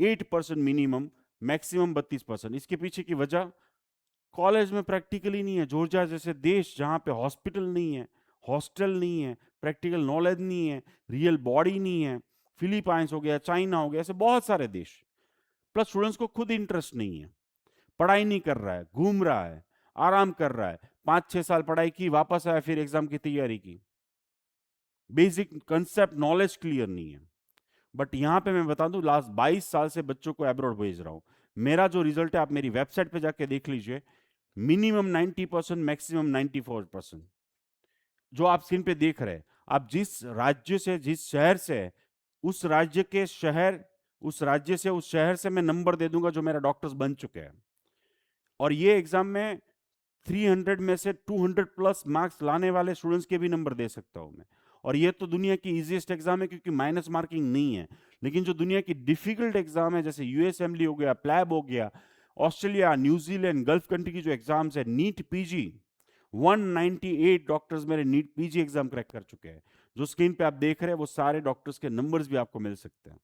8% मिनिमम, मैक्सिमम 32%। इसके पीछे की वजह, कॉलेज में प्रैक्टिकली नहीं है। जॉर्जिया जैसे देश जहां पे हॉस्पिटल नहीं है, हॉस्टल नहीं है, प्रैक्टिकल नॉलेज नहीं है, रियल बॉडी नहीं है, फिलीपाइंस हो गया, चाइना हो गया, ऐसे बहुत सारे देश। प्लस स्टूडेंट्स को खुद इंटरेस्ट नहीं है, पढ़ाई नहीं कर रहा है, घूम रहा है, आराम कर रहा है, 5-6 साल पढ़ाई की, वापस आया, फिर एग्जाम की तैयारी की, बेसिक कंसेप्ट नॉलेज क्लियर नहीं है। बट यहां पे मैं बता दूं, लास्ट 22 साल से बच्चों को अब्रॉड भेज रहा हूं। मेरा जो रिजल्ट है आप मेरी वेबसाइट पे जाके देख लीजिए, मिनिमम 90%, मैक्सिमम 94%। जो आप स्क्रीन पे देख रहे हैं, आप जिस राज्य से, जिस शहर से है, उस राज्य के शहर, उस राज्य से, उस शहर से मैं नंबर दे दूंगा जो मेरा डॉक्टर्स बन चुके हैं। और ये एग्जाम में 300 में से 200 प्लस मार्क्स लाने वाले स्टूडेंट्स के भी नंबर दे सकता हूं मैं। और ये तो दुनिया की इजीएस्ट एग्जाम है क्योंकि माइनस मार्किंग नहीं है। लेकिन जो दुनिया की डिफिकल्ट एग्जाम है, जैसे यूएसएमली हो गया, प्लैब हो गया, ऑस्ट्रेलिया, न्यूजीलैंड, गल्फ कंट्री की जो एग्जाम्स है, नीट पीजी, 198 डॉक्टर्स मेरे नीट पीजी एग्जाम क्रैक कर चुके हैं। जो स्क्रीन पे आप देख रहे हैं वो सारे डॉक्टर्स के नंबर्स भी आपको मिल सकते हैं।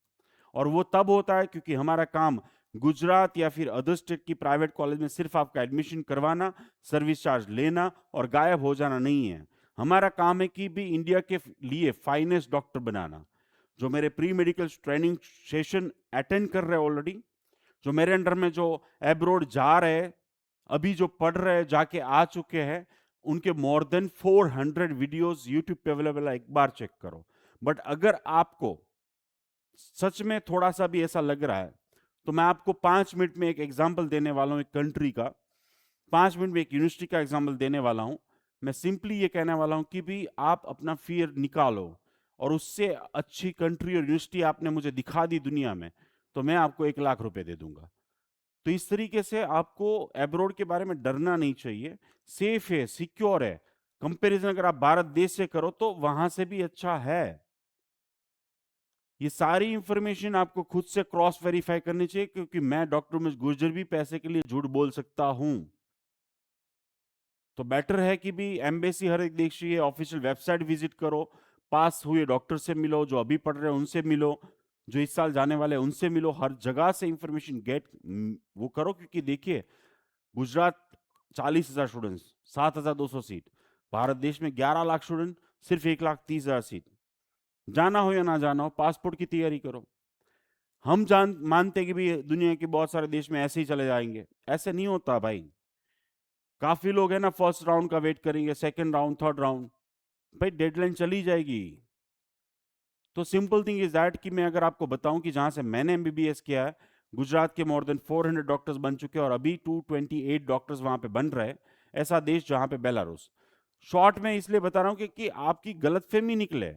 और वो तब होता है क्योंकि हमारा काम गुजरात या फिर अदर स्टेट की प्राइवेट कॉलेज में सिर्फ आपका एडमिशन करवाना, सर्विस चार्ज लेना और गायब हो जाना नहीं है। हमारा काम है कि भी इंडिया के लिए फाइनेस्ट डॉक्टर बनाना। जो मेरे pre medical training session attend कर रहे हैं ऑलरेडी, जो मेरे अंडर में जो एब्रोड जा रहे हैं, अभी जो पढ़ रहे हैं, जाके आ चुके हैं, उनके मोर देन 400 वीडियोस यूट्यूब पे अवेलेबल है, एक बार चेक करो। बट अगर आपको सच में थोड़ा सा भी ऐसा लग रहा है तो मैं आपको 5 मिनट में एक एग्जाम्पल देने वाला हूं, एक कंट्री का, 5 मिनट में एक यूनिवर्सिटी का एग्जाम्पल देने वाला हूं। मैं सिंपली ये कहने वाला हूं कि भी आप अपना फियर निकालो, और उससे अच्छी कंट्री और यूनिवर्सिटी आपने मुझे दिखा दी दुनिया में, तो मैं आपको 1 लाख रुपए दे दूंगा। तो इस तरीके से आपको एब्रोड के बारे में डरना नहीं चाहिए, सेफ है, सिक्योर है। कंपैरिजन अगर आप भारत देश से करो तो वहां से भी अच्छा है। ये सारी इंफॉर्मेशन आपको खुद से क्रॉस वेरीफाई करनी चाहिए, क्योंकि मैं डॉक्टर उमेश गुर्जर भी पैसे के लिए झूठ बोल सकता हूं। तो बेटर है कि भी एम्बेसी हर एक देश की ऑफिशियल वेबसाइट विजिट करो, पास हुए डॉक्टर से मिलो, जो अभी पढ़ रहे हैं उनसे मिलो, जो इस साल जाने वाले हैं उनसे मिलो, हर जगह से इंफॉर्मेशन गेट वो करो। क्योंकि देखिए, गुजरात 40,000 स्टूडेंट्स, 7,200 सीट, भारत देश में 11 लाख स्टूडेंट, सिर्फ 1,30,000 सीट। जाना हो या ना जाना हो, पासपोर्ट की तैयारी करो। हम मानते कि भी दुनिया के बहुत सारे देश में ऐसे ही चले जाएंगे, ऐसे नहीं होता भाई। काफी लोग है ना, फर्स्ट राउंड का वेट करेंगे, सेकंड राउंड, थर्ड राउंड, भाई डेडलाइन चली जाएगी। तो सिंपल थिंग इज दैट कि मैं अगर आपको बताऊं कि जहां से मैंने एमबीबीएस किया है, गुजरात के मोर देन 400 डॉक्टर्स बन चुके हैं और अभी 228 डॉक्टर्स वहां पे बन रहे हैं। ऐसा देश जहां पे बेलारूस। शॉर्ट में इसलिए बता रहा हूं कि आपकी गलतफहमी निकले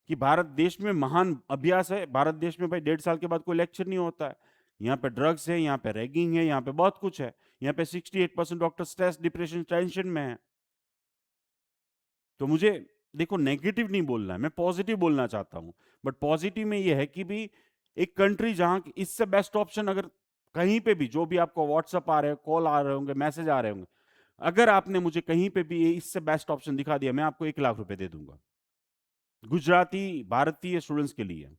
कि भारत देश में महान अभ्यास है। भारत देश में भाई 1.5 साल के बाद कोई लेक्चर नहीं होता है। यहाँ पे ड्रग्स है, यहाँ पे रैगिंग है, यहाँ पे बहुत कुछ है। यहाँ पे 68% डॉक्टर स्ट्रेस, डिप्रेशन, टेंशन में है। तो मुझे देखो नेगेटिव नहीं बोलना है, मैं पॉजिटिव बोलना चाहता हूं। बट पॉजिटिव में ये है कि भी एक कंट्री जहां इससे बेस्ट ऑप्शन अगर कहीं पे भी, जो भी आपको व्हाट्सएप आ रहे हैं, कॉल आ रहे होंगे, मैसेज आ रहे होंगे, अगर आपने मुझे कहीं पे भी इससे बेस्ट ऑप्शन दिखा दिया, मैं आपको 1 लाख रुपए दे दूंगा, गुजराती भारतीय स्टूडेंट्स के लिए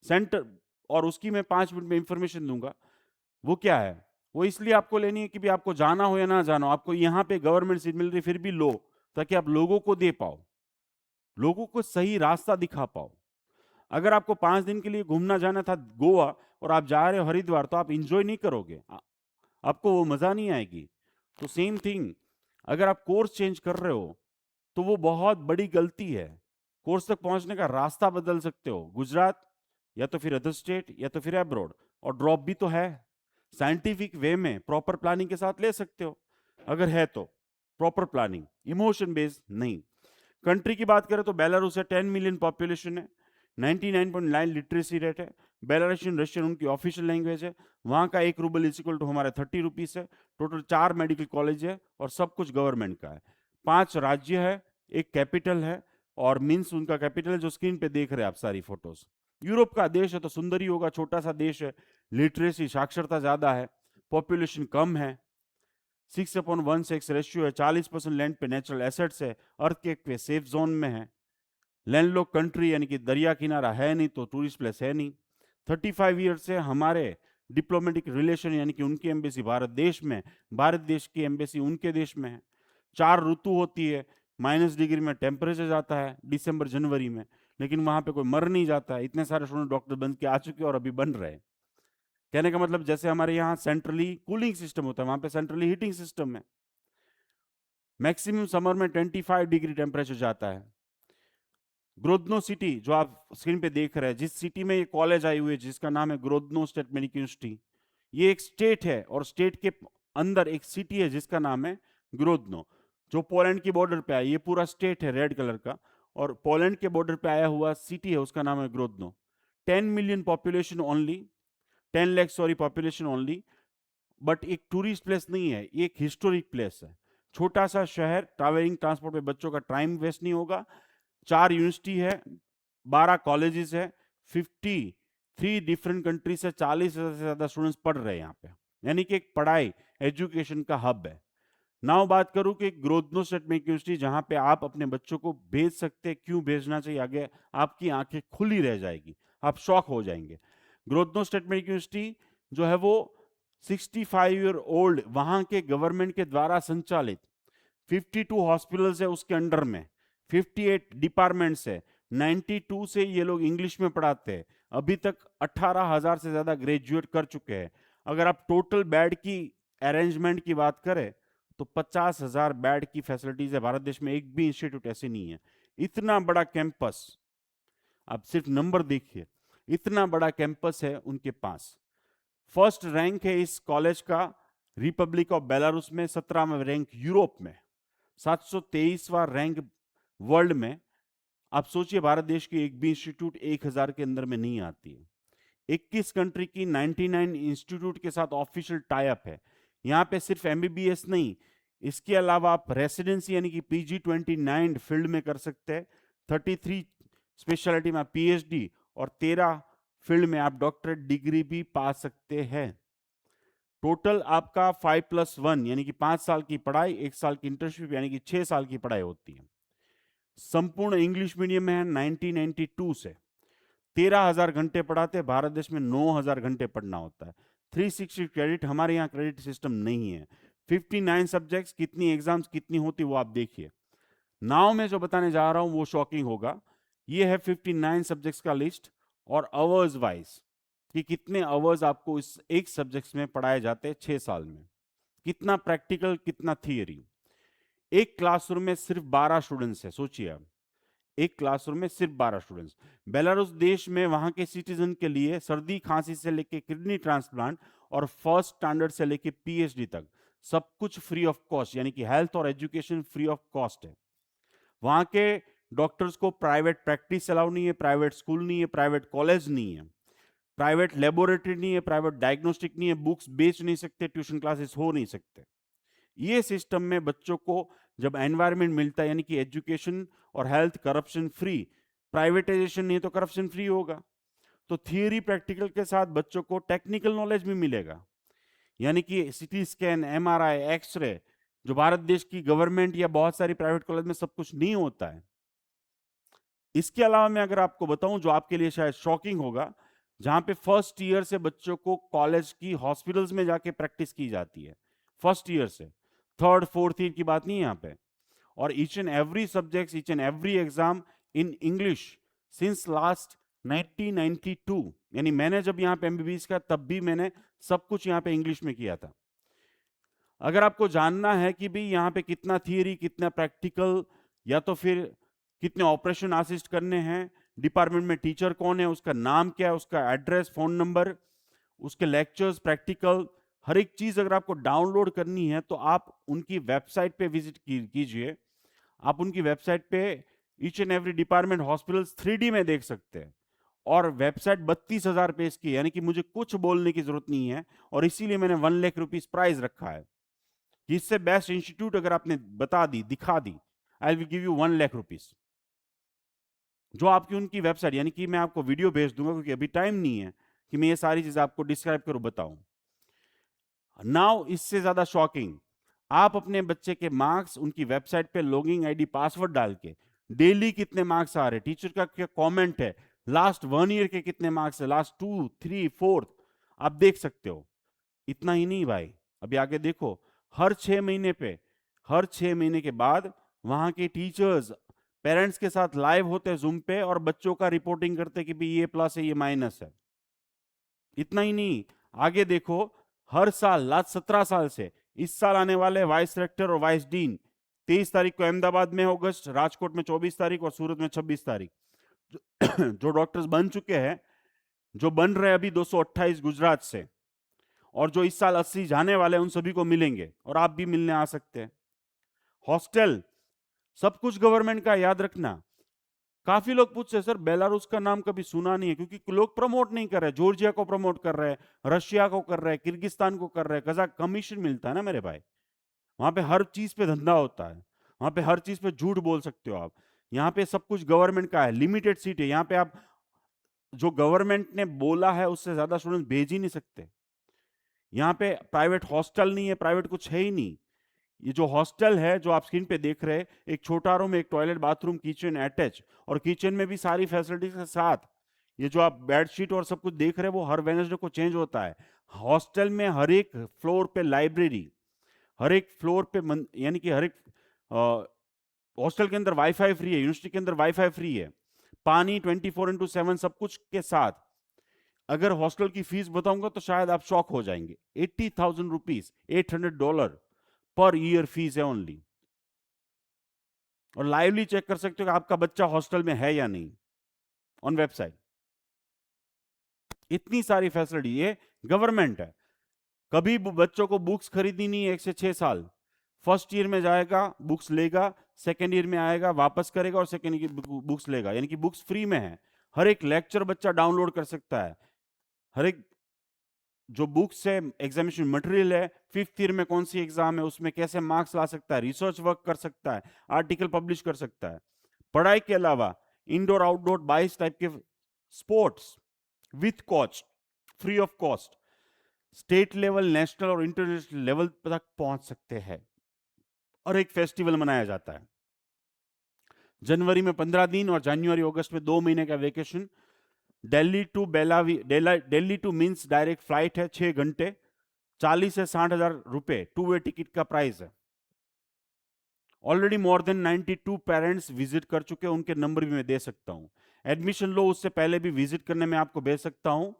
सेंटर। और उसकी मैं 5 मिनट में इंफॉर्मेशन दूंगा। वो क्या है, वो इसलिए आपको लेनी है कि भी आपको जाना हो या ना जाना हो, आपको यहाँ पे गवर्नमेंट सीट मिल रही फिर भी लो, ताकि आप लोगों को दे पाओ, लोगों को सही रास्ता दिखा पाओ। अगर आपको 5 दिन के लिए घूमना जाना था गोवा और आप जा रहे हो हरिद्वार, तो आप इंजॉय नहीं करोगे, आपको वो मजा नहीं आएगी। तो सेम थिंग, अगर आप कोर्स चेंज कर रहे हो तो वो बहुत बड़ी गलती है। कोर्स तक पहुंचने का रास्ता बदल सकते हो, गुजरात या तो फिर अदर स्टेट या तो फिर अब्रॉड, और ड्रॉप भी तो है, साइंटिफिक वे में प्रॉपर प्लानिंग के साथ ले सकते हो अगर है तो। प्रॉपर प्लानिंग, इमोशन बेस्ड नहीं। कंट्री की बात करें तो बेलारूस है, 10 मिलियन पॉपुलेशन है, 99.9 लिटरेसी रेट है। बेलारूशियन रशियन उनकी ऑफिशियल लैंग्वेज है। वहाँ का 1 रूबल इज इक्वल टू हमारे 30 रुपीस है। टोटल 4 मेडिकल कॉलेज है और सब कुछ गवर्नमेंट का है। 5 राज्य है, एक कैपिटल है, और मीन्स उनका कैपिटल है जो स्क्रीन पे देख रहे हैं आप सारी फोटोज। यूरोप का देश है तो सुंदर ही होगा, छोटा सा देश है, लिटरेसी साक्षरता ज्यादा है, पॉपुलेशन कम है, 6:1 रेशियो है, 40% लैंड पे नेचुरल एसेट्स है, अर्थक्वेक पे सेफ जोन में है, लैंडलॉक कंट्री यानी कि दरिया किनारा है नहीं तो टूरिस्ट प्लेस है नहीं। 35 ईयर से हमारे डिप्लोमेटिक रिलेशन यानी कि उनकी एम्बेसी भारत देश में, भारत देश की एम्बेसी उनके देश में है। 4 ऋतु होती है, -डिग्री में टेम्परेचर जाता है दिसंबर जनवरी में, लेकिन वहां पे कोई मर नहीं जाता है। इतने सारे स्टूडेंट डॉक्टर बन के आ चुके हैं और अभी बन रहे हैं। कहने का मतलब जैसे हमारे यहाँ सेंट्रली कूलिंग सिस्टम होता है, वहां पे सेंट्रली हीटिंग सिस्टम है। मैक्सिमम समर में 25 डिग्री टेम्परेचर जाता है। ग्रोदनो सिटी जो आप स्क्रीन पे देख रहे हैं, जिस सिटी में ये कॉलेज आई हुई है जिसका नाम है ग्रोदनो स्टेट मेडिकल यूनिवर्सिटी, ये एक स्टेट है और स्टेट के अंदर एक सिटी है जिसका नाम है ग्रोदनो, जो पोलैंड की बॉर्डर पे है। ये पूरा स्टेट है रेड कलर का, और पोलैंड के बॉर्डर पे आया हुआ सिटी है, उसका नाम है ग्रोदनो। 10 million population only, 10 lakh sorry population only, but एक टूरिस्ट प्लेस नहीं है, ये एक हिस्टोरिक प्लेस है। छोटा सा शहर, ट्रैवलिंग ट्रांसपोर्ट में बच्चों का टाइम वेस्ट नहीं होगा। 4 यूनिवर्सिटी है, 12 कॉलेजेस है, 53 डिफरेंट कंट्री से 40,000 से ज्यादा स्टूडेंट्स पढ़ रहे हैं यहाँ पे, यानी कि एक पढ़ाई एजुकेशन का हब है। नाउ बात करूं कि ग्रोदनो स्टेट मेडिकल यूनिवर्सिटी जहां पे आप अपने बच्चों को भेज सकते हैं, क्यों भेजना चाहिए आगे आपकी आंखें खुली रह जाएगी, आप शॉक हो जाएंगे। ग्रोदनो स्टेट मेडिकल यूनिवर्सिटी जो है वो 65 ईयर ओल्ड वहां के गवर्नमेंट के द्वारा संचालित 52 हॉस्पिटल्स है उसके अंडर में, 58 डिपार्टमेंट्स है, 92 से ये लोग इंग्लिश में पढ़ाते हैं। अभी तक 18,000 से ज्यादा ग्रेजुएट कर चुके हैं। अगर आप टोटल बेड की अरेंजमेंट की बात करें तो 50,000 बेड की फैसिलिटीज है भारत देश में, एक भी इंस्टीट्यूट ऐसे नहीं है। इतना बड़ा कैंपस, आप सिर्फ नंबर देखिए, इतना बड़ा कैंपस है उनके पास। फर्स्ट रैंक है इस कॉलेज का रिपब्लिक ऑफ बेलारूस में, 17वां रैंक यूरोप में, 723वां रैंक वर्ल्ड में। आप सोचिए भारत देश की एक भी इंस्टीट्यूट 1000 के अंदर में नहीं आती है। 21 कंट्री की 99 इंस्टीट्यूट के साथ ऑफिशियल टाई अप है। यहाँ पे सिर्फ एमबीबीएस नहीं, इसके अलावा आप रेसिडेंसी यानी कि PG-29 फील्ड में कर सकते हैं, 33 स्पेशलिटी में पीएचडी, और 13 फील्ड में आप डॉक्टरेट डिग्री भी पा सकते हैं। टोटल आपका 5+1 यानी कि 5 साल की पढ़ाई, 1 साल की इंटर्नशिप यानी कि 6 साल की पढ़ाई होती है। संपूर्ण इंग्लिश मीडियम में है 1992 से। 13,000 घंटे पढ़ाते हैं, भारत देश में 9,000 घंटे पढ़ना होता है। 360 क्रेडिट, हमारे यहाँ क्रेडिट सिस्टम नहीं है। 59 सब्जेक्ट्स, कितनी एग्जाम्स कितनी होती वो आप देखिए। नाउ मैं जो बताने जा रहा हूं वो शॉकिंग होगा। ये है 59 सब्जेक्ट्स का लिस्ट, और अवर्स वाइज कि कितने अवर्स आपको इस एक सब्जेक्ट्स में पढ़ाए जाते हैं 6 साल में, कितना प्रैक्टिकल कितना थियरी। एक क्लासरूम में सिर्फ 12 स्टूडेंट्स है, सोचिए आप, एक क्लासरूम में सिर्फ 12 स्टूडेंट्स। बेलारूस देश में वहां के सिटीजन के लिए सर्दी खांसी से लेके किडनी ट्रांसप्लांट और फर्स्ट स्टैंडर्ड से लेके पीएचडी तक सब कुछ फ्री ऑफ कॉस्ट, यानी कि हेल्थ और एजुकेशन फ्री ऑफ कॉस्ट है। वहां के डॉक्टर्स को प्राइवेट प्रैक्टिस अलाउ नहीं है, प्राइवेट स्कूल नहीं है, प्राइवेट कॉलेज नहीं है, प्राइवेट लेबोरेटरी नहीं है, प्राइवेट डायग्नोस्टिक नहीं है, बुक्स बेच नहीं सकते, ट्यूशन क्लासेस हो नहीं सकते। ये सिस्टम में बच्चों को जब एनवायरनमेंट मिलता है, यानी कि एजुकेशन और हेल्थ करप्शन फ्री, प्राइवेटाइजेशन नहीं तो करप्शन फ्री होगा, तो थियरी प्रैक्टिकल के साथ बच्चों को टेक्निकल नॉलेज भी मिलेगा, यानी कि सीटी स्कैन, एमआरआई, एक्सरे, जो भारत देश की गवर्नमेंट या बहुत सारी प्राइवेट कॉलेज में सब कुछ नहीं होता है। इसके अलावा मैं अगर आपको बताऊं जो आपके लिए शायद शॉकिंग होगा, जहां पे फर्स्ट ईयर से बच्चों को कॉलेज की हॉस्पिटल्स में जाके प्रैक्टिस की जाती है, फर्स्ट ईयर से, थर्ड फोर्थ ईयर की बात नहीं है यहाँ पे, और each and every subject, each and every exam in English since last 1992। यानी मैंने जब यहाँ पे एमबीबीएस का तब भी मैंने सब कुछ यहाँ पे इंग्लिश में किया था। अगर आपको जानना है कि भाई यहाँ पे कितना थियरी कितना प्रैक्टिकल, या तो फिर कितने ऑपरेशन असिस्ट करने हैं, डिपार्टमेंट में टीचर कौन है, उसका नाम क्या है, उसका एड्रेस, फोन नंबर, उसके लेक्चर्स, प्रैक्टिकल, हर एक चीज अगर आपको डाउनलोड करनी है तो आप उनकी वेबसाइट पे विजिट कीजिए। आप उनकी वेबसाइट पे each and every department hospitals 3D में देख सकते हैं। और वेबसाइट 32,000 पेज की, यानी कि मुझे कुछ बोलने की जरूरत नहीं है, और इसीलिए मैंने 1 लाख रुपीज प्राइस रखा है। इससे बेस्ट इंस्टीट्यूट अगर आपने बता दी, दिखा दी, I will give you 1 lakh rupees. जो आपकी उनकी वेबसाइट, यानी कि मैं आपको वीडियो भेज दूंगा क्योंकि अभी टाइम नहीं है कि मैं ये सारी चीजें आपको डिस्क्राइब करूं, बताऊं। नाउ इससे ज्यादा शॉकिंग, आप अपने बच्चे के मार्क्स उनकी वेबसाइट पे लॉगिंग आईडी पासवर्ड डाल के डेली कितने मार्क्स आ रहे, टीचर का क्या कमेंट है, लास्ट 1 ईयर के कितने मार्क्स है, लास्ट 2, 3, 4, आप देख सकते हो। इतना ही नहीं भाई, अभी आगे देखो, हर 6 महीने पे, हर 6 महीने के बाद वहां के टीचर्स पेरेंट्स के साथ लाइव होते हैं जूम पे और बच्चों का रिपोर्टिंग करते कि भाई ये प्लस है, ये माइनस है। इतना ही नहीं, आगे देखो, हर साल लास्ट 17 साल से इस साल आने वाले वाइस रेक्टर और वाइस डीन 23 तारीख को अहमदाबाद में, अगस्त राजकोट में 24 तारीख और सूरत में 26 तारीख। जो डॉक्टर्स बन चुके हैं, जो बन रहे अभी 228 गुजरात से, और जो इस साल 80 जाने वाले हैं, उन सभी को मिलेंगे और आप भी मिलने आ सकते हैं। हॉस्टल सब कुछ गवर्नमेंट का, याद रखना। काफी लोग पूछते हैं सर बेलारूस का नाम कभी सुना नहीं है, क्योंकि लोग प्रमोट नहीं कर रहे। जॉर्जिया को प्रमोट कर रहे हैं, रशिया को कर रहे हैं, किर्गिस्तान को कर रहे हैं, कजाक, कमीशन मिलता है ना मेरे भाई। वहां पे हर चीज पे धंधा होता है, वहां पे हर चीज पे झूठ बोल सकते हो आप। यहाँ पे सब कुछ गवर्नमेंट का है, लिमिटेड सीट है यहाँ पे, आप जो गवर्नमेंट ने बोला है उससे ज्यादा स्टूडेंट भेज ही नहीं सकते। यहाँ पे प्राइवेट हॉस्टल नहीं है, प्राइवेट कुछ है ही नहीं। ये जो हॉस्टल है जो आप स्क्रीन पे देख रहे हैं, एक छोटा रूम, एक टॉयलेट, बाथरूम, किचन अटैच, और किचन में भी सारी फैसिलिटीज के साथ। ये जो आप बेडशीट और सब कुछ देख रहे हैं वो हर वेडनेसडे को चेंज होता है। हॉस्टल में हर एक फ्लोर पे लाइब्रेरी, हर एक फ्लोर पे यानी कि हर एक हॉस्टल के अंदर वाईफाई फ्री है, यूनिवर्सिटी के अंदर वाईफाई फ्री है, पानी 24/7 सब कुछ के साथ। अगर हॉस्टल की फीस बताऊंगा तो शायद आप शॉक हो जाएंगे। 80,000 रुपीज, $800 पर ईयर फीस है ओनली। और लाइवली चेक कर सकते हो कि आपका बच्चा हॉस्टल में है या नहीं ऑन वेबसाइट। इतनी सारी फैसिलिटी, ये गवर्नमेंट है। कभी बच्चों को बुक्स खरीदनी नहीं है 1 से 6 साल। फर्स्ट ईयर में जाएगा, बुक्स लेगा, सेकेंड ईयर में आएगा, वापस करेगा और सेकेंड ईयर की बुक्स लेगा, यानी कि बुक्स फ्री में है। हर एक लेक्चर बच्चा डाउनलोड कर सकता है। हर एक जो बुक्स है, एग्जामिनेशन मटेरियल है, 5th ईयर में कौन सी एग्जाम है, उसमें कैसे मार्क्स ला सकता है, रिसर्च वर्क कर सकता है, आर्टिकल पब्लिश कर सकता है। पढ़ाई के अलावा इंडोर आउटडोर 22 टाइप के sports with coach, free of cost, state level, national और इंटरनेशनल लेवल तक पहुंच सकते हैं। और एक फेस्टिवल मनाया जाता है जनवरी में 15 दिन और जनवरी अगस्त में 2 महीने का वेकेशन। दिल्ली टू बेलावी, Delhi to means direct flight है, 6 घंटे, 40 से 60 हजार रुपए 2 वे टिकट का प्राइस है। Already more than 92 parents visit कर चुके हैं, उनके नंबर भी मैं दे सकता हूं। एडमिशन लो, उससे पहले भी विजिट करने में आपको भेज सकता हूं,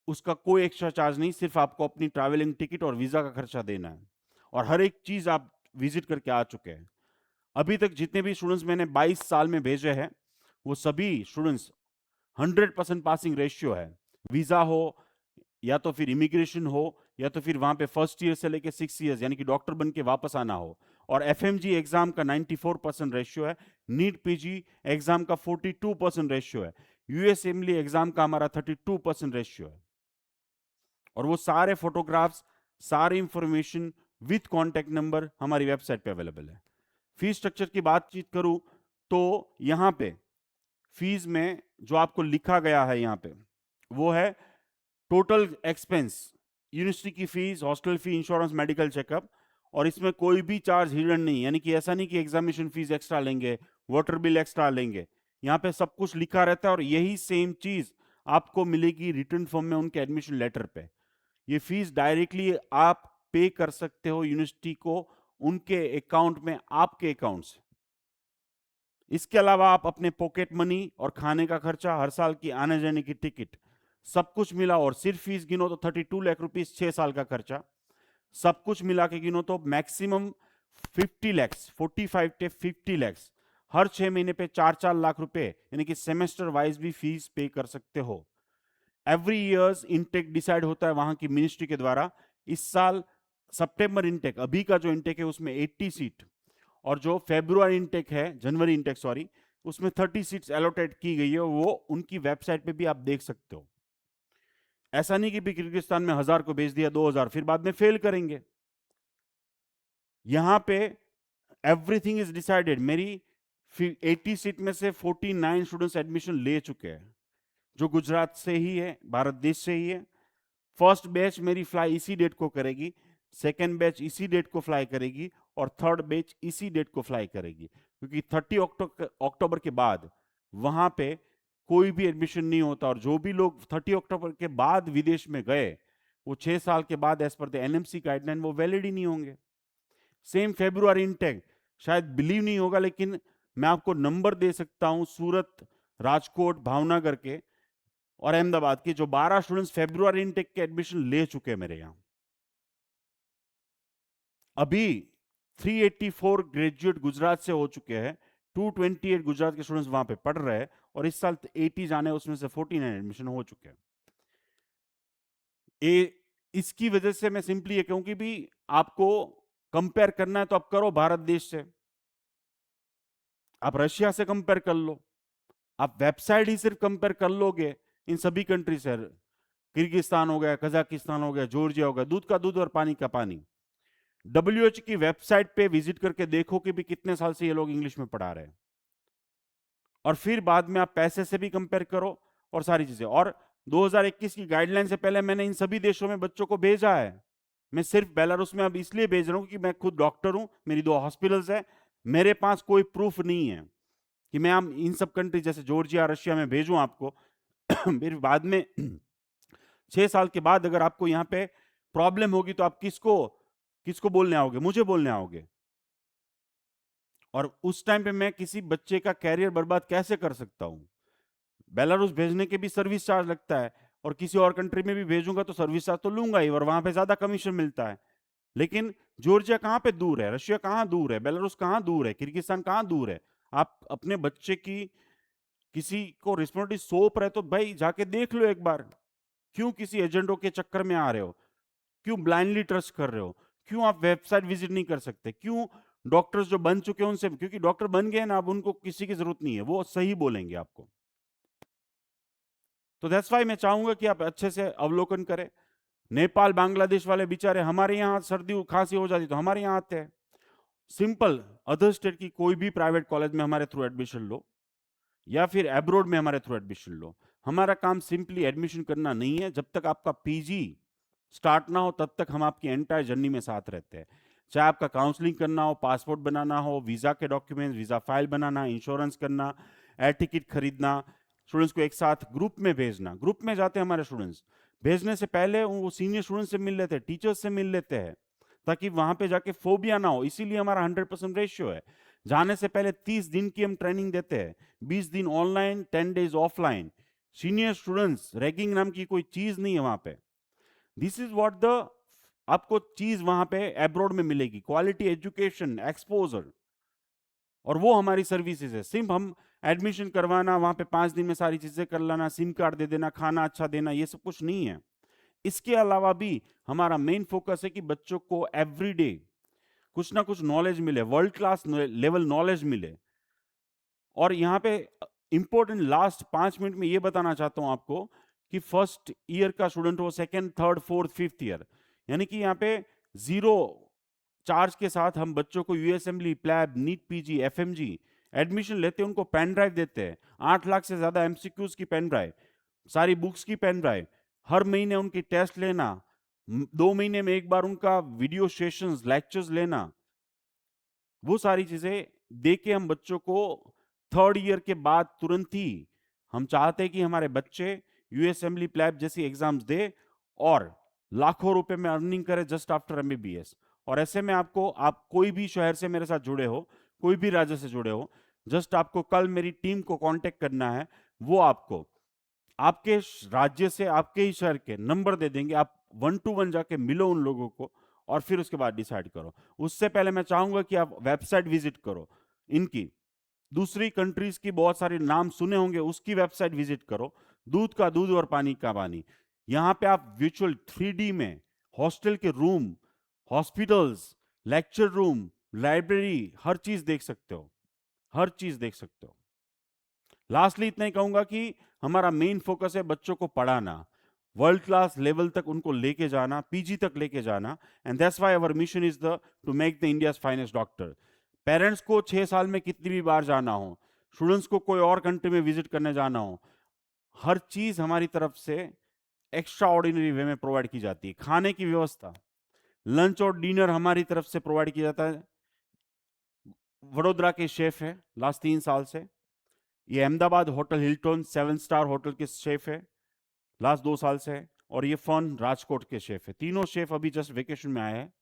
उसका कोई एक्स्ट्रा चार्ज नहीं, सिर्फ आपको अपनी ट्रैवलिंग टिकट और वीजा का खर्चा देना है। और हर एक चीज आप विजिट करके आ चुके हैं। अभी तक जितने भी स्टूडेंट्स मैंने 22 साल में भेजे हैं, वो सभी स्टूडेंट्स 100% पासिंग रेशियो है। वीजा हो, या तो फिर इमिग्रेशन हो, या तो फिर वहां पे फर्स्ट ईयर से लेके 6 ईयर्स यानी कि डॉक्टर बन के वापस आना हो। और एफएमजी एग्जाम का 94% रेशियो है, नीट पीजी एग्जाम का 42% रेशियो है, यूएसएमली एग्जाम का हमारा 32% रेशियो है। और वो सारे फोटोग्राफ्स, सारी इंफॉर्मेशन विथ कॉन्टेक्ट नंबर हमारी वेबसाइट पे अवेलेबल है। फीस स्ट्रक्चर की बातचीत करूं तो यहां पे फीस में जो आपको लिखा गया है यहां पे, वो है टोटल एक्सपेंस, यूनिवर्सिटी की fees, hostel fee, insurance, medical checkup. और इसमें कोई भी चार्ज हिडन नहीं, यानी कि ऐसा नहीं कि एग्जामिनेशन फीस एक्स्ट्रा लेंगे, वाटर बिल एक्स्ट्रा लेंगे। यहाँ पे सब कुछ लिखा रहता है और यही सेम चीज आपको मिलेगी रिटर्न फॉर्म में उनके एडमिशन लेटर पे। ये फीस डायरेक्टली आप पे कर सकते हो यूनिवर्सिटी को, उनके अकाउंट में, आपके अकाउंट से। इसके अलावा आप अपने पॉकेट मनी और खाने का खर्चा, हर साल की आने जाने की टिकट, सब कुछ मिला और सिर्फ फीस गिनो तो 32 लाख रुपीस 6 साल का खर्चा, सब कुछ मिला के गिनो तो मैक्सिमम 50 लैक्स, 45 से 50 लैक्स, हर 6 महीने पे 4-4 लाख रुपए, यानी कि सेमेस्टर वाइज भी फीस पे कर सकते हो। एवरी ईयर्स इनटेक डिसाइड होता है वहां की मिनिस्ट्री के द्वारा इस साल सितंबर इनटेक, अभी का जो इनटेक है उसमें 80 सीट, और जो फेब्रुआरी इनटेक है, जनवरी इनटेक सॉरी, उसमें 30 सीट्स एलोटेट की गई है। वो उनकी वेबसाइट पे भी आप देख सकते हो। ऐसा नहीं कि भी किर्गिस्तान में 1000 को भेज दिया, 2000, फिर बाद में फेल करेंगे। यहां पे एवरीथिंग इज डिसाइडेड। मेरी 80 सीट में से 49 स्टूडेंट्स एडमिशन ले चुके हैं, जो गुजरात से ही है, भारत देश से ही है। फर्स्ट बैच मेरी फ्लाई इसी डेट को करेगी, सेकेंड बैच इसी डेट को फ्लाई करेगी, और थर्ड बैच इसी डेट को फ्लाई करेगी, क्योंकि 30 अक्टूबर के बाद वहां पे कोई भी एडमिशन नहीं होता। और जो भी लोग 30 अक्टूबर के बाद विदेश में गए, वो 6 साल के बाद as per the NMC guideline वो वैलिड ही नहीं होंगे। सेम फेब्रुआरी इनटेक, शायद बिलीव नहीं होगा, लेकिन मैं आपको नंबर दे सकता हूं सूरत, राजकोट, भावनगर के और अहमदाबाद के, जो 12 स्टूडेंट्स फेब्रुआरी इनटेक के एडमिशन ले चुके हैं मेरे यहां। अभी 384 ग्रेजुएट गुजरात से हो चुके हैं, 228 गुजरात के स्टूडेंट्स वहां पे पढ़ रहे हैं, और इस साल 80 जाने, उसमें से 49 एडमिशन हो चुके हैं। इसकी वजह से मैं सिंपली ये कहूं कि भी आपको कंपेयर करना है तो आप करो भारत देश से, आप रशिया से कंपेयर कर लो, आप वेबसाइट ही सिर्फ कंपेयर कर लोगे इन सभी कंट्री से, किर्गिस्तान हो गया, कजाकिस्तान हो गया, जॉर्जिया हो गया, दूध का दूध और पानी का पानी। डब्ल्यूएच की वेबसाइट पे विजिट करके देखो कि भी कितने साल से ये लोग इंग्लिश में पढ़ा रहे हैं, और फिर बाद में आप पैसे से भी कंपेयर करो और सारी चीजें। और 2021 की गाइडलाइन से पहले मैंने इन सभी देशों में बच्चों को भेजा है। मैं सिर्फ बेलारूस में अब इसलिए भेज रहा हूं कि मैं खुद डॉक्टर हूं, मेरी 2 हॉस्पिटल्स है, मेरे पास कोई प्रूफ नहीं है कि मैं आप इन सब कंट्री जैसे जॉर्जिया, रशिया में भेजूं आपको। फिर बाद में 6 साल के बाद अगर आपको यहाँ पे प्रॉब्लम होगी तो आप किसको किसको बोलने आओगे? मुझे बोलने आओगे। और उस टाइम पे मैं किसी बच्चे का कैरियर बर्बाद कैसे कर सकता हूं? बेलारूस भेजने के भी सर्विस चार्ज लगता है, और किसी और कंट्री में भी भेजूंगा तो सर्विस चार्ज तो लूंगा ही, और वहां पे ज्यादा कमीशन मिलता है। लेकिन जॉर्जिया कहां पे दूर है, रशिया कहां दूर है, बेलारूस कहां दूर है, किर्गिस्तान कहां दूर है? आप अपने बच्चे की किसी को रिस्पॉन्सिबिलिटी सौंप रहे तो भाई जाके देख लो एक बार। क्यों किसी एजेंडों के चक्कर में आ रहे हो? क्यों ब्लाइंडली ट्रस्ट कर रहे हो? क्यों आप वेबसाइट विजिट नहीं कर सकते? क्यों डॉक्टर्स जो बन चुके हैं उनसे, क्योंकि डॉक्टर बन गए ना, अब उनको किसी की जरूरत नहीं है, वो सही बोलेंगे आपको। तो दैट्स वाई मैं चाहूंगा कि आप अच्छे से अवलोकन करें। नेपाल, बांग्लादेश वाले बेचारे हमारे यहाँ सर्दी खांसी हो जाती तो हमारे यहाँ आते हैं। सिंपल, अदर स्टेट की कोई भी प्राइवेट कॉलेज में हमारे थ्रू एडमिशन लो, या फिर एब्रोड में हमारे थ्रू एडमिशन लो। हमारा काम सिंपली एडमिशन करना नहीं है। जब तक आपका पीजी स्टार्ट ना हो तब तक हम आपकी एंटायर जर्नी में साथ रहते हैं। चाहे आपका काउंसलिंग करना हो, पासपोर्ट बनाना हो, वीजा के डॉक्यूमेंट्स, वीजा फाइल बनाना, इंश्योरेंस करना, एयर टिकट खरीदना, स्टूडेंट्स को एक साथ ग्रुप में भेजना। ग्रुप में जाते हैं हमारे स्टूडेंट्स, भेजने से पहले वो सीनियर स्टूडेंट से मिल लेते हैं, टीचर्स से मिल लेते हैं, ताकि वहां पे जाके फोबिया ना हो। इसीलिए हमारा 100% रेशियो है। जाने से पहले 30 दिन की हम ट्रेनिंग देते हैं, 20 दिन online, 10 days offline. Senior students, ragging नाम की कोई चीज नहीं है वहां पे। दिस इज व्हाट द आपको चीज वहां पे एब्रॉड में मिलेगी, क्वालिटी एजुकेशन, एक्सपोजर, और वो हमारी सर्विसेज है। सिर्फ हम एडमिशन करवाना, वहां पे 5 दिन में सारी चीजें कर लाना, सिम कार्ड दे देना, खाना अच्छा देना, ये सब कुछ नहीं है। इसके अलावा भी हमारा मेन फोकस है कि बच्चों को एवरीडे कुछ ना कुछ नॉलेज मिले, वर्ल्ड क्लास लेवल नॉलेज मिले। और यहाँ पे इंपॉर्टेंट लास्ट 5 मिनट में ये बताना चाहता हूं आपको कि फर्स्ट ईयर का स्टूडेंट हो, second, third, fourth, fifth year, यानी कि यहाँ पे 0 चार्ज के साथ हम बच्चों को USMLE, PLAB, NEET PG, FMG admission लेते हैं, उनको पेन ड्राइव देते हैं, 8 लाख से ज्यादा एमसीक्यूज की पेन ड्राइव, सारी बुक्स की पेन ड्राइव, हर महीने उनकी टेस्ट लेना, 2 महीने में एक बार उनका वीडियो सेशंस, लेक्चर्स लेना, वो सारी चीजें देके हम बच्चों को थर्ड ईयर के बाद तुरंत ही, हम चाहते हैं कि हमारे बच्चे यूएसएमबली, प्लैब जैसी एग्जाम्स दे और लाखों रुपए में अर्निंग करे जस्ट आफ्टर एमबीबीएस। और ऐसे में आपको, आप कोई भी शहर से मेरे साथ जुड़े हो, कोई भी राज्य से जुड़े हो, जस्ट आपको कल मेरी टीम को कांटेक्ट करना है। वो आपको आपके राज्य से, आपके ही शहर के नंबर दे देंगे। आप 1 to 1 जाके मिलो उन लोगों को, और फिर उसके बाद डिसाइड करो। उससे पहले मैं चाहूंगा कि आप वेबसाइट विजिट करो इनकी, दूसरी कंट्रीज की बहुत सारे नाम सुने होंगे, उसकी वेबसाइट विजिट करो। दूध का दूध और पानी का पानी, यहां पे आप वर्चुअल 3D में हॉस्टल के room, hospitals, lecture room, library, हर चीज देख सकते हो, हर चीज देख सकते हो। लास्टली इतना ही कहूंगा कि हमारा मेन फोकस है बच्चों को पढ़ाना, वर्ल्ड क्लास लेवल तक उनको लेके जाना, पीजी तक लेके जाना। And that's why our mission is the to make the India's finest doctor. Parents को 6 साल में कितनी भी बार जाना हो, स्टूडेंट्स को कोई और कंट्री में विजिट करने जाना हो, हर चीज हमारी तरफ से एक्स्ट्रा ऑर्डिनरी वे में प्रोवाइड की जाती है। खाने की व्यवस्था, लंच और डिनर हमारी तरफ से प्रोवाइड किया जाता है। वडोदरा के शेफ है लास्ट 3 साल से, ये Ahmedabad hotel Hilton 7 star hotel के शेफ है लास्ट 2 साल से है, और ये फन राजकोट के शेफ है। तीनों शेफ अभी जस्ट वेकेशन में आए हैं।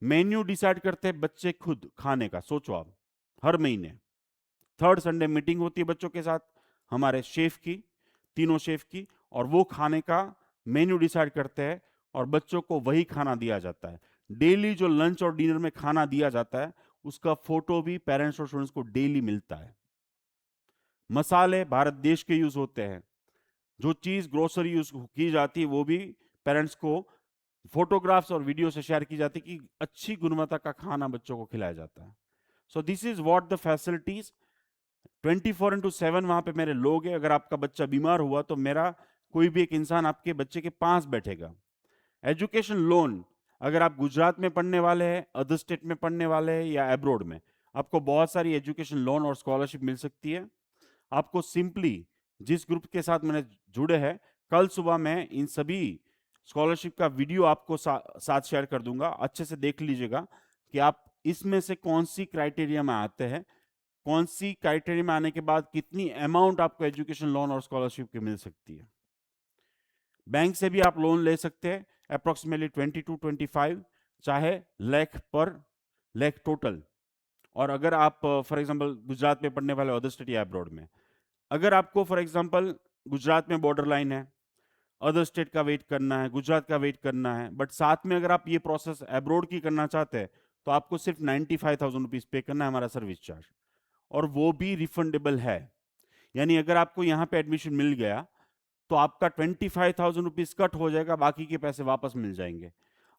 मेन्यू डिसाइड करते हैं बच्चे खुद खाने का। सोचो आप, हर महीने 3rd संडे मीटिंग होती है बच्चों के साथ, हमारे शेफ की, तीनों शेफ की, और वो खाने का मेन्यू डिसाइड करते हैं और बच्चों को वही खाना दिया जाता है। डेली जो लंच और डिनर में खाना दिया जाता है उसका फोटो भी पेरेंट्स और स्टूडेंट्स को डेली मिलता है। मसाले भारत देश के यूज होते हैं, जो चीज ग्रोसरी यूज की जाती है वो भी पेरेंट्स को फोटोग्राफ्स और वीडियो से शेयर की जाती है कि अच्छी गुणवत्ता का खाना बच्चों को खिलाया जाता है। So this is what the facilities. 24x7 वहां पे मेरे लोग हैं। अगर आपका बच्चा बीमार हुआ तो मेरा कोई भी एक इंसान आपके बच्चे के पास बैठेगा। एजुकेशन लोन, अगर आप गुजरात में पढ़ने वाले हैं, अदर स्टेट में पढ़ने वाले हैं या एब्रोड में, आपको बहुत सारी एजुकेशन लोन और स्कॉलरशिप मिल सकती है। आपको सिंपली जिस ग्रुप के साथ मैंने जुड़े हैं, कल सुबह मैं इन सभी स्कॉलरशिप का वीडियो आपको साथ शेयर कर दूंगा। अच्छे से देख लीजिएगा कि आप इसमें से कौन सी क्राइटेरिया में आते हैं, कौन सी क्राइटेरिया में आने के बाद कितनी अमाउंट आपको एजुकेशन लोन और स्कॉलरशिप की मिल सकती है। बैंक से भी आप लोन ले सकते हैं अप्रोक्सीमेटली 20 to 25, चाहे लाख पर लाख टोटल। और अगर आप फॉर एग्जांपल गुजरात में पढ़ने वाले अदर स्टेट या अब्रॉड में, अगर आपको फॉर एग्जांपल गुजरात में बॉर्डर लाइन है, अदर स्टेट का वेट करना है, गुजरात का वेट करना है, बट साथ में अगर आप ये प्रोसेस अब्रॉड की करना चाहते हैं तो आपको सिर्फ 95,000 रुपीज पे करना है हमारा सर्विस चार्ज, और वो भी रिफंडेबल है। यानी अगर आपको यहाँ पे एडमिशन मिल गया तो आपका 25,000 रुपीज कट हो जाएगा, बाकी के पैसे वापस मिल जाएंगे।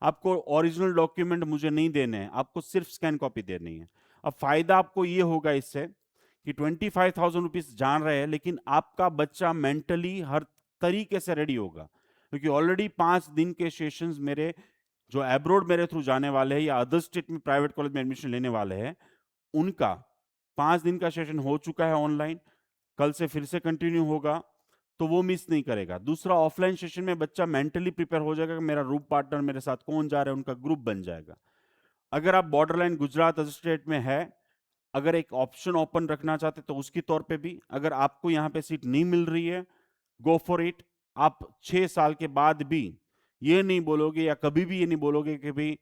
आपको ओरिजिनल डॉक्यूमेंट मुझे नहीं देने हैं, आपको सिर्फ स्कैन कॉपी देनी है। अब फायदा आपको ये होगा इससे कि 25,000 रुपीज जान रहे हैं, लेकिन आपका बच्चा मेंटली हर तरीके से रेडी होगा, क्योंकि ऑलरेडी 5 दिन के सेशंस मेरे जो एब्रोड मेरे थ्रू जाने वाले हैं या अदर स्टेट में प्राइवेट कॉलेज में एडमिशन लेने वाले हैं, उनका 5 दिन का सेशन हो चुका है ऑनलाइन, कल से फिर से कंटिन्यू होगा, तो वो मिस नहीं करेगा। दूसरा, ऑफलाइन सेशन में बच्चा मेंटली प्रिपेयर हो जाएगा कि मेरा रूप पार्टनर मेरे साथ कौन जा रहा है, उनका ग्रुप बन जाएगा। अगर आप बॉर्डर लाइन गुजरात स्टेट में है, अगर एक ऑप्शन ओपन रखना चाहते तो उसकी तौर पे भी, अगर आपको यहाँ पे सीट नहीं मिल रही है, गो फॉर इट। आप 6 साल के बाद भी ये नहीं बोलोगे या कभी भी ये नहीं बोलोगे कि भाई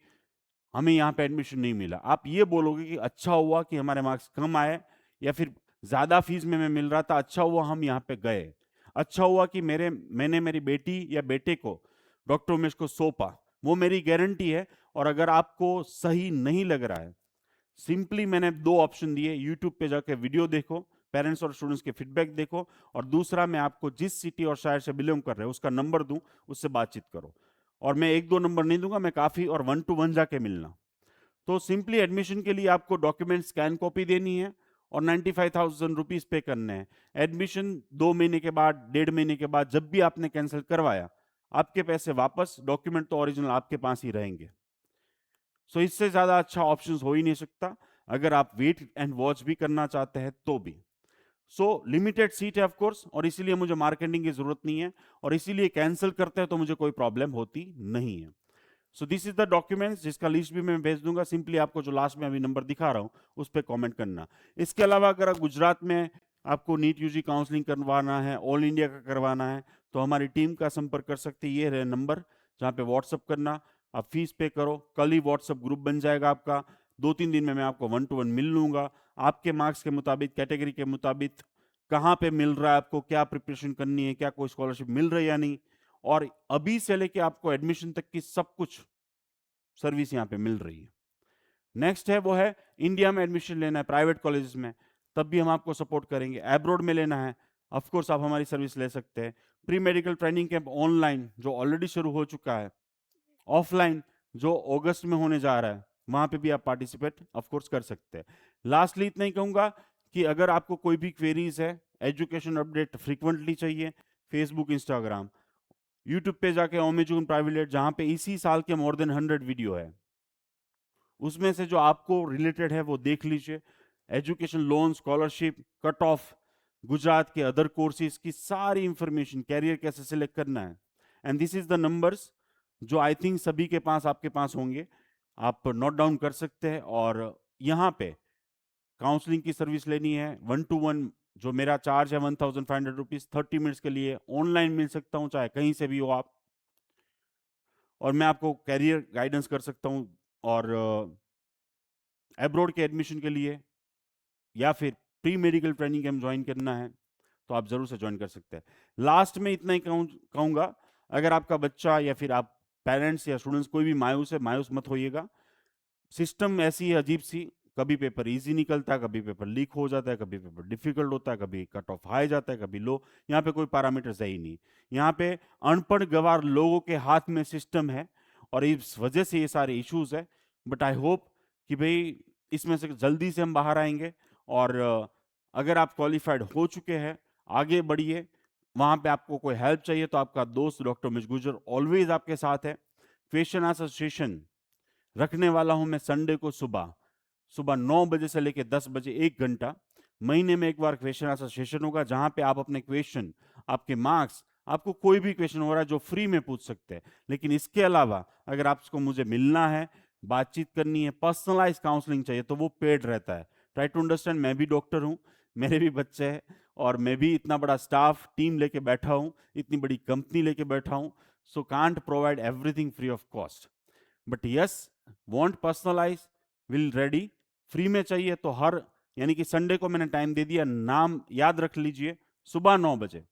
हमें यहाँ पे एडमिशन नहीं मिला। आप ये बोलोगे कि अच्छा हुआ कि हमारे मार्क्स कम आए, या फिर ज्यादा फीस में मैं मिल रहा था, अच्छा हुआ हम यहाँ पे गए, अच्छा हुआ कि मैंने मेरी बेटी या बेटे को डॉक्टर उमेश को सौंपा, वो मेरी गारंटी है। और अगर आपको सही नहीं लग रहा है, सिंपली मैंने 2 ऑप्शन दिए, यूट्यूब पे जाके वीडियो देखो, पेरेंट्स और स्टूडेंट्स के फीडबैक देखो, और दूसरा मैं आपको जिस सिटी और शहर से बिलोंग कर रहे हैं उसका नंबर दूं, उससे बातचीत करो। और मैं 1-2 नंबर नहीं दूंगा, मैं काफी, और 1-to-1 जाके मिलना। तो सिंपली एडमिशन के लिए आपको डॉक्यूमेंट स्कैन कॉपी देनी है और 95,000 रुपीज पे करने हैं। एडमिशन 2 महीने के बाद, 1.5 महीने के बाद, जब भी आपने कैंसिल करवाया, आपके पैसे वापस, डॉक्यूमेंट तो ओरिजिनल आपके पास ही रहेंगे। सो इससे ज्यादा अच्छा ऑप्शन हो ही नहीं सकता। अगर आप वेट एंड वॉच भी करना चाहते हैं तो भी। सो लिमिटेड सीट है ऑफ कोर्स, और इसीलिए मुझे मार्केटिंग की जरूरत नहीं है, और इसीलिए कैंसिल करते हैं तो मुझे कोई प्रॉब्लम होती नहीं है। So this is the documents, जिसका लिस्ट भी मैं भेज दूंगा। सिंपली आपको जो लास्ट में अभी नंबर दिखा रहा हूं उस पर कमेंट करना। इसके अलावा अगर आप गुजरात में आपको नीट यूजी काउंसलिंग करवाना है, ऑल इंडिया का करवाना है, तो हमारी टीम का संपर्क कर सकते हैं। ये रहे नंबर जहाँ पे व्हाट्सअप करना, आप फीस पे करो, कल ही व्हाट्सअप ग्रुप बन जाएगा आपका। 2-3 दिन में मैं आपको 1-to-1 मिल लूंगा, आपके मार्क्स के मुताबिक, कैटेगरी के मुताबिक, कहाँ पे मिल रहा है आपको, क्या प्रिपरेशन करनी है, क्या कोई स्कॉलरशिप मिल रही है या नहीं, और अभी से लेके आपको एडमिशन तक की सब कुछ सर्विस यहाँ पे मिल रही है। नेक्स्ट है वो है इंडिया में एडमिशन लेना है प्राइवेट कॉलेजेस में, तब भी हम आपको सपोर्ट करेंगे। एब्रोड में लेना है, ऑफ कोर्स आप हमारी सर्विस ले सकते हैं। Pre medical training camp online जो ऑलरेडी शुरू हो चुका है, ऑफलाइन जो अगस्त में होने जा रहा है वहां पे भी आप पार्टिसिपेट ऑफ कोर्स कर सकते हैं। लास्टली इतना ही कहूंगा कि अगर आपको कोई भी क्वेरीज है, एजुकेशन अपडेट फ्रीक्वेंटली चाहिए, फेसबुक, इंस्टाग्राम, यूट्यूब पे जाके ओमेजून प्राइवेट जहां पे इसी साल के मोर देन 100 वीडियो है, उसमें से जो आपको रिलेटेड है वो देख लीजिए। Education loan, scholarship, cut off, Gujarat के अदर कोर्सेज की सारी इंफॉर्मेशन, कैरियर कैसे सिलेक्ट करना है, and this is the numbers जो आई थिंक सभी के पास, आपके पास होंगे, आप नोट डाउन कर सकते हैं। और यहाँ पे काउंसलिंग की सर्विस लेनी है 1-to-1, जो मेरा चार्ज है 1500 रुपीज, 30 मिनट्स के लिए ऑनलाइन मिल सकता हूँ चाहे कहीं से भी हो आप, और मैं आपको कैरियर गाइडेंस कर सकता हूँ। और एब्रॉड के एडमिशन के लिए या फिर pre medical training camp join करना है तो आप जरूर से ज्वाइन कर सकते हैं। लास्ट में इतना ही कहूंगा, अगर आपका बच्चा या फिर आप पेरेंट्स या स्टूडेंट्स कोई भी मायूस है, मायूस मत होइएगा। सिस्टम ऐसी है अजीब सी, कभी पेपर इजी निकलता है, कभी पेपर लीक हो जाता है, कभी पेपर डिफिकल्ट होता है, कभी कट ऑफ हाई जाता है, कभी लो। यहाँ पे कोई पैरामीटर्स है ही नहीं। यहाँ पे अनपढ़ गवार लोगों के हाथ में सिस्टम है और इस वजह से ये सारे इश्यूज है। बट आई होप कि भाई इसमें से जल्दी से हम बाहर आएंगे। और अगर आप क्वालिफाइड हो चुके हैं, आगे बढ़िए। वहां पे आपको कोई हेल्प चाहिए तो आपका दोस्त डॉक्टर मिश गुजर ऑलवेज आपके साथ है। क्वेश्चन आंसर सेशन रखने वाला हूं मैं संडे को सुबह सुबह 9 बजे से लेकर 10 बजे, 1 घंटा। महीने में एक बार क्वेश्चन आंसर सेशन होगा जहां पे आप अपने क्वेश्चन, आपके मार्क्स, आपको कोई भी क्वेश्चन हो रहा है जो फ्री में पूछ सकते हैं। लेकिन इसके अलावा अगर आपको मुझे मिलना है, बातचीत करनी है, पर्सनलाइज काउंसलिंग चाहिए तो वो पेड रहता है। ट्राई टू अंडरस्टैंड, मैं भी डॉक्टर हूं, मेरे भी बच्चे हैं, और मैं भी इतना बड़ा स्टाफ टीम लेके बैठा हूं, इतनी बड़ी कंपनी लेके बैठा हूं। So can't provide everything free of cost, but yes, want personalize, will ready. Free में चाहिए तो हर, यानी कि संडे को मैंने टाइम दे दिया, नाम याद रख लीजिए, सुबह 9 बजे।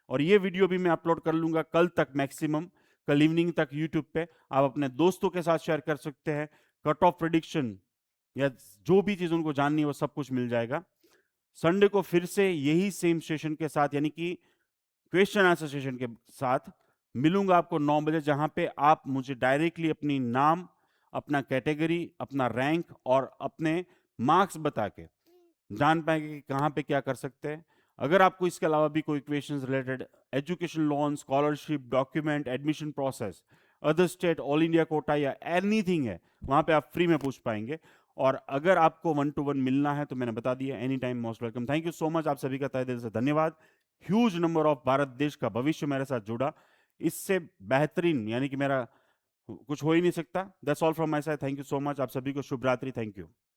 और ये वीडियो भी मैं अपलोड कर लूंगा कल तक मैक्सिमम, कल इवनिंग तक यूट्यूब पे। आप अपने दोस्तों के साथ शेयर कर सकते हैं। कट ऑफ प्रिडिक्शन या जो भी चीज उनको जाननी है वो सब कुछ मिल जाएगा। संडे को फिर से यही सेम सेशन के साथ, यानी कि क्वेश्चन आंसर सेशन के साथ मिलूंगा आपको 9 बजे, जहां पे आप मुझे डायरेक्टली अपनी नाम, अपना कैटेगरी, अपना रैंक और अपने मार्क्स बता के जान पाएंगे कि कहाँ पे क्या कर सकते हैं। अगर आपको इसके अलावा भी कोई questions related education loan, scholarship, document, admission process, other state, all India quota या एनीथिंग है, वहां पे आप फ्री में पूछ पाएंगे। और अगर आपको 1-to-1 मिलना है तो मैंने बता दिया, any time most welcome. Thank you so much, आप सभी का तहे दिल से धन्यवाद। ह्यूज नंबर ऑफ भारत देश का भविष्य मेरे साथ जुड़ा, इससे बेहतरीन यानी कि मेरा कुछ हो ही नहीं सकता। That's all from my side, thank you so much, आप सभी को शुभ रात्रि, थैंक यू।